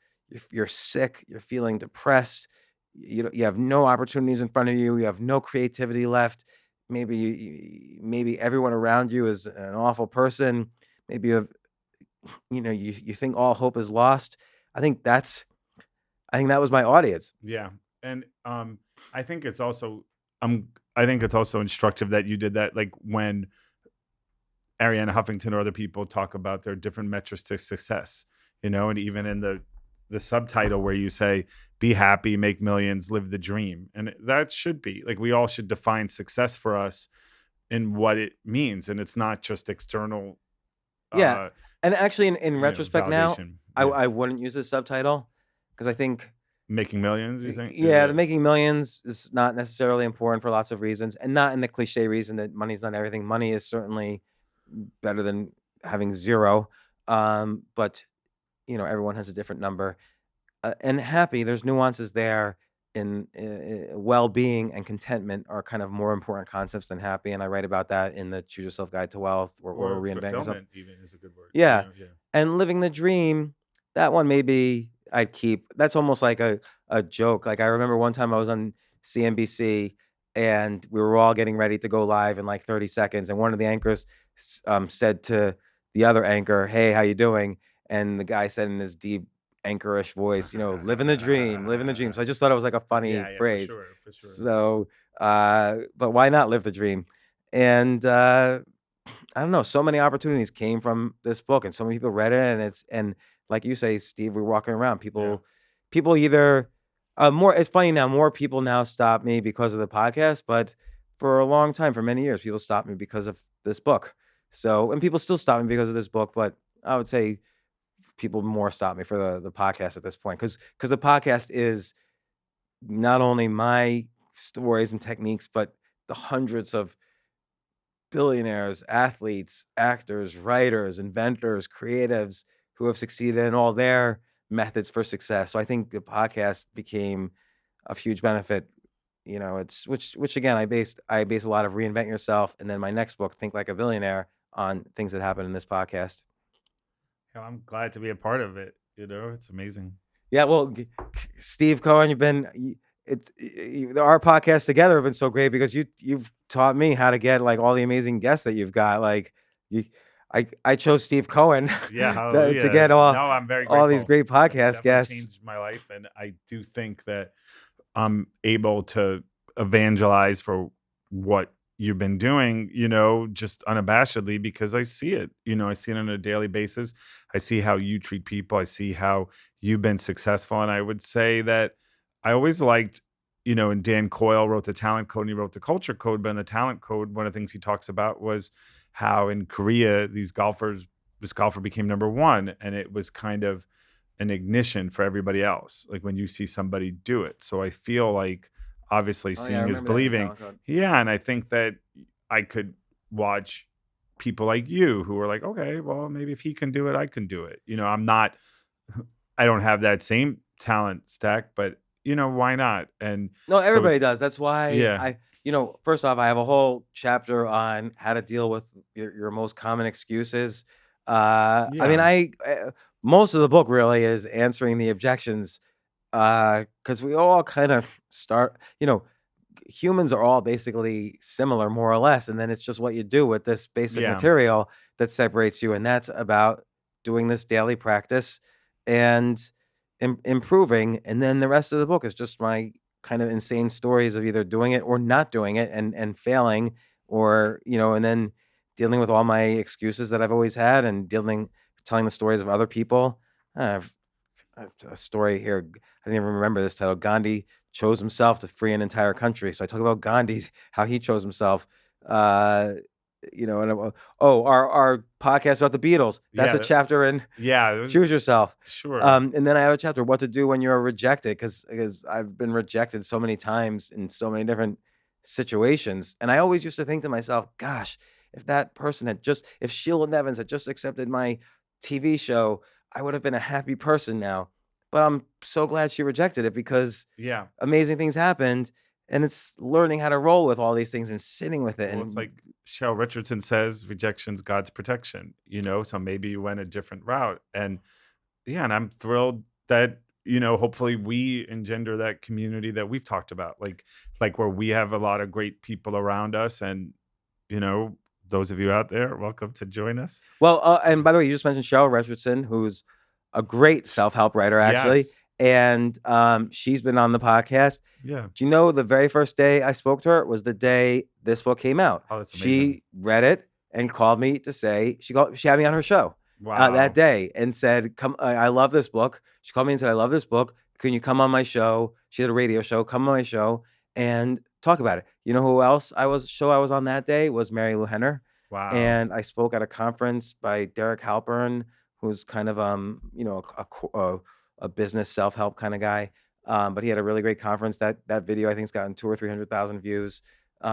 You're sick. You're feeling depressed. You have no opportunities in front of you. You have no creativity left. Maybe everyone around you is an awful person. Maybe you think all hope is lost. I think that was my audience. Yeah, and I think it's also instructive that you did that. Like when Arianna Huffington or other people talk about their different metrics to success, and even in the subtitle where you say, be happy, make millions, live the dream. And that should be like, we all should define success for us in what it means. And it's not just external. Yeah. And actually in retrospect now, I wouldn't use this subtitle because I think making millions, you think? Yeah, the making millions is not necessarily important for lots of reasons, and not in the cliche reason that money's not everything. Money is certainly better than having 0. But everyone has a different number. And happy, there's nuances there in well-being and contentment are kind of more important concepts than happy. And I write about that in the Choose Yourself Guide to Wealth or Or Reinvent Yourself. fulfillment even is a good word. Yeah. Yeah. And living the dream, that one maybe I'd keep. That's almost like a joke. Like I remember one time I was on CNBC and we were all getting ready to go live in like 30 seconds. And one of the anchors said to the other anchor, "Hey, how you doing?" And the guy said in his deep anchorish voice, "Living the dream, living the dream." So I just thought it was like a funny Yeah, phrase. for sure. So, but why not live the dream? And I don't know. So many opportunities came from this book, and so many people read it. And like you say, Steve, we're walking around. People either more. It's funny now. More people now stop me because of the podcast, but for a long time, for many years, people stopped me because of this book. So, and people still stop me because of this book, but I would say people more stop me for the podcast at this point because the podcast is not only my stories and techniques, but the hundreds of billionaires, athletes, actors, writers, inventors, creatives who have succeeded in all their methods for success. So I think the podcast became a huge benefit. It's which again I base a lot of Reinvent Yourself and then my next book, Think Like a Billionaire, on things that happen in this podcast. I'm glad to be a part of it. It's amazing. Yeah, well, Steve Cohen, our podcasts together have been so great because you've taught me how to get like all the amazing guests that you've got. Like I chose Steve Cohen to get I'm very grateful. all these great podcast guests. Changed my life, and I do think that I'm able to evangelize for what you've been doing, just unabashedly because I see it. I see it on a daily basis. I see how you treat people. I see how you've been successful. And I would say that I always liked, and Dan Coyle wrote the Talent Code and he wrote the Culture Code. But in the Talent Code, one of the things he talks about was how in Korea, this golfer became number one. And it was kind of an ignition for everybody else. Like when you see somebody do it. So I feel like, obviously seeing is believing. Yeah. And I think that I could watch people like you who are like, okay, well, maybe if he can do it, I can do it. I don't have that same talent stack, but why not? And no, everybody does. That's why first off, I have a whole chapter on how to deal with your most common excuses. I mean, most of the book really is answering the objections. Because we all kind of start, humans are all basically similar, more or less. And then it's just what you do with this basic material that separates you. And that's about doing this daily practice and improving. And then the rest of the book is just my kind of insane stories of either doing it or not doing it and failing or, and then dealing with all my excuses that I've always had and telling the stories of other people. I have a story here. I didn't even remember this title. Gandhi chose himself to free an entire country. So I talk about Gandhi's, how he chose himself. And our podcast about the Beatles. That's a chapter in Choose Yourself. Sure. And then I have a chapter, what to do when you're rejected, because I've been rejected so many times in so many different situations. And I always used to think to myself, gosh, if that person if Sheila Nevins had just accepted my TV show, I would have been a happy person now. But I'm so glad she rejected it because amazing things happened. And it's learning how to roll with all these things and sitting with it. Well, it's like Cheryl Richardson says, rejection's God's protection, so maybe you went a different route. And and I'm thrilled that, hopefully we engender that community that we've talked about, like where we have a lot of great people around us. And, those of you out there, welcome to join us. Well, and by the way, you just mentioned Cheryl Richardson, who's a great self-help writer, actually. Yes. And she's been on the podcast. Yeah. Do you know the very first day I spoke to her was the day this book came out? Oh, that's amazing. She read it and called me to say she had me on her show that day and said, "Come, I love this book." She called me and said, "I love this book. Can you come on my show?" She did a radio show. Come on my show and talk about it. You know who else I was on that day was Mary Lou Henner. Wow. And I spoke at a conference by Derek Halpern, who's kind of a business self-help kind of guy. But he had a really great conference. That video I think has gotten 200,000 or 300,000 views.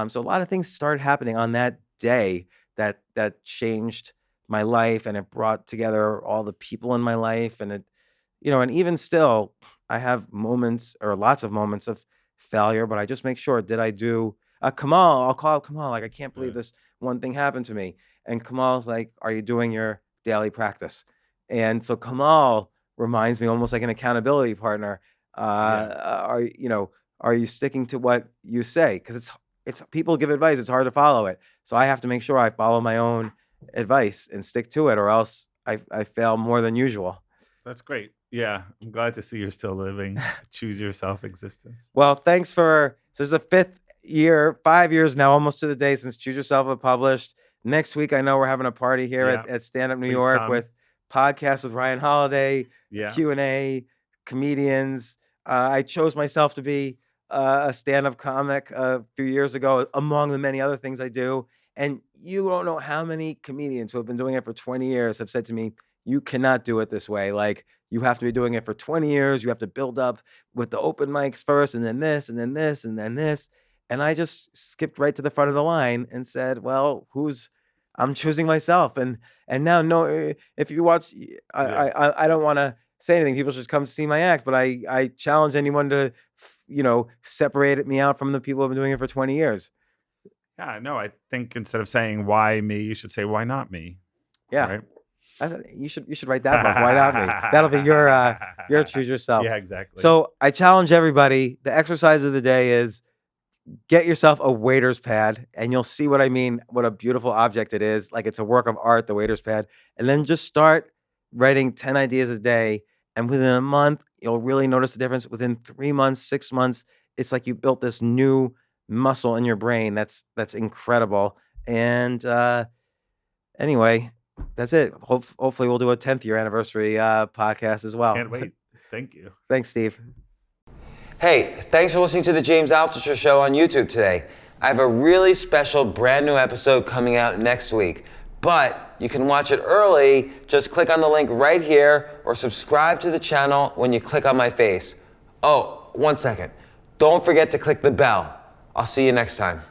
So a lot of things started happening on that day that changed my life, and it brought together all the people in my life. And it, and even still, I have moments, or lots of moments, of failure, but I just make sure, did I do Kamal? I'll call Kamal, like, I can't believe this one thing happened to me. And Kamal's like, are you doing your daily practice? And so Kamal reminds me, almost like an accountability partner. Are you sticking to what you say? Because it's people give advice, it's hard to follow it. So I have to make sure I follow my own advice and stick to it, or else I fail more than usual. That's great. Yeah, I'm glad to see you're still living choose yourself existence. Well, thanks for, this is the 5th year, 5 years now, almost to the day, since Choose Yourself was published. Next week, I know we're having a party here at Stand Up New Please York come. with podcasts with Ryan Holiday, Q&A, comedians. I chose myself to be a stand-up comic a few years ago, among the many other things I do. And you don't know how many comedians who have been doing it for 20 years have said to me, you cannot do it this way. Like, you have to be doing it for 20 years. You have to build up with the open mics first, and then this, and then this, and then this. And I just skipped right to the front of the line and said, well, I'm choosing myself. And now, no, if you watch, I don't want to say anything. People should come see my act, but I challenge anyone to, separate me out from the people who have been doing it for 20 years. Yeah, no, I think instead of saying why me, you should say why not me. Yeah. Right? You should write that book. Why not me? That'll be your Choose Yourself. Yeah, exactly. So I challenge everybody. The exercise of the day is get yourself a waiter's pad, and you'll see what I mean, what a beautiful object it is. Like, it's a work of art, the waiter's pad. And then just start writing 10 ideas a day. And within a month, you'll really notice the difference. Within 3 months, 6 months, it's like you built this new muscle in your brain. That's incredible. And anyway, that's it. Hopefully we'll do a 10th year anniversary podcast as well. Can't wait. Thank you. Thanks, Steve. Hey, thanks for listening to the James Altucher Show on YouTube today. I have a really special brand new episode coming out next week, but you can watch it early. Just click on the link right here, or subscribe to the channel when you click on my face. Oh, 1 second. Don't forget to click the bell. I'll see you next time.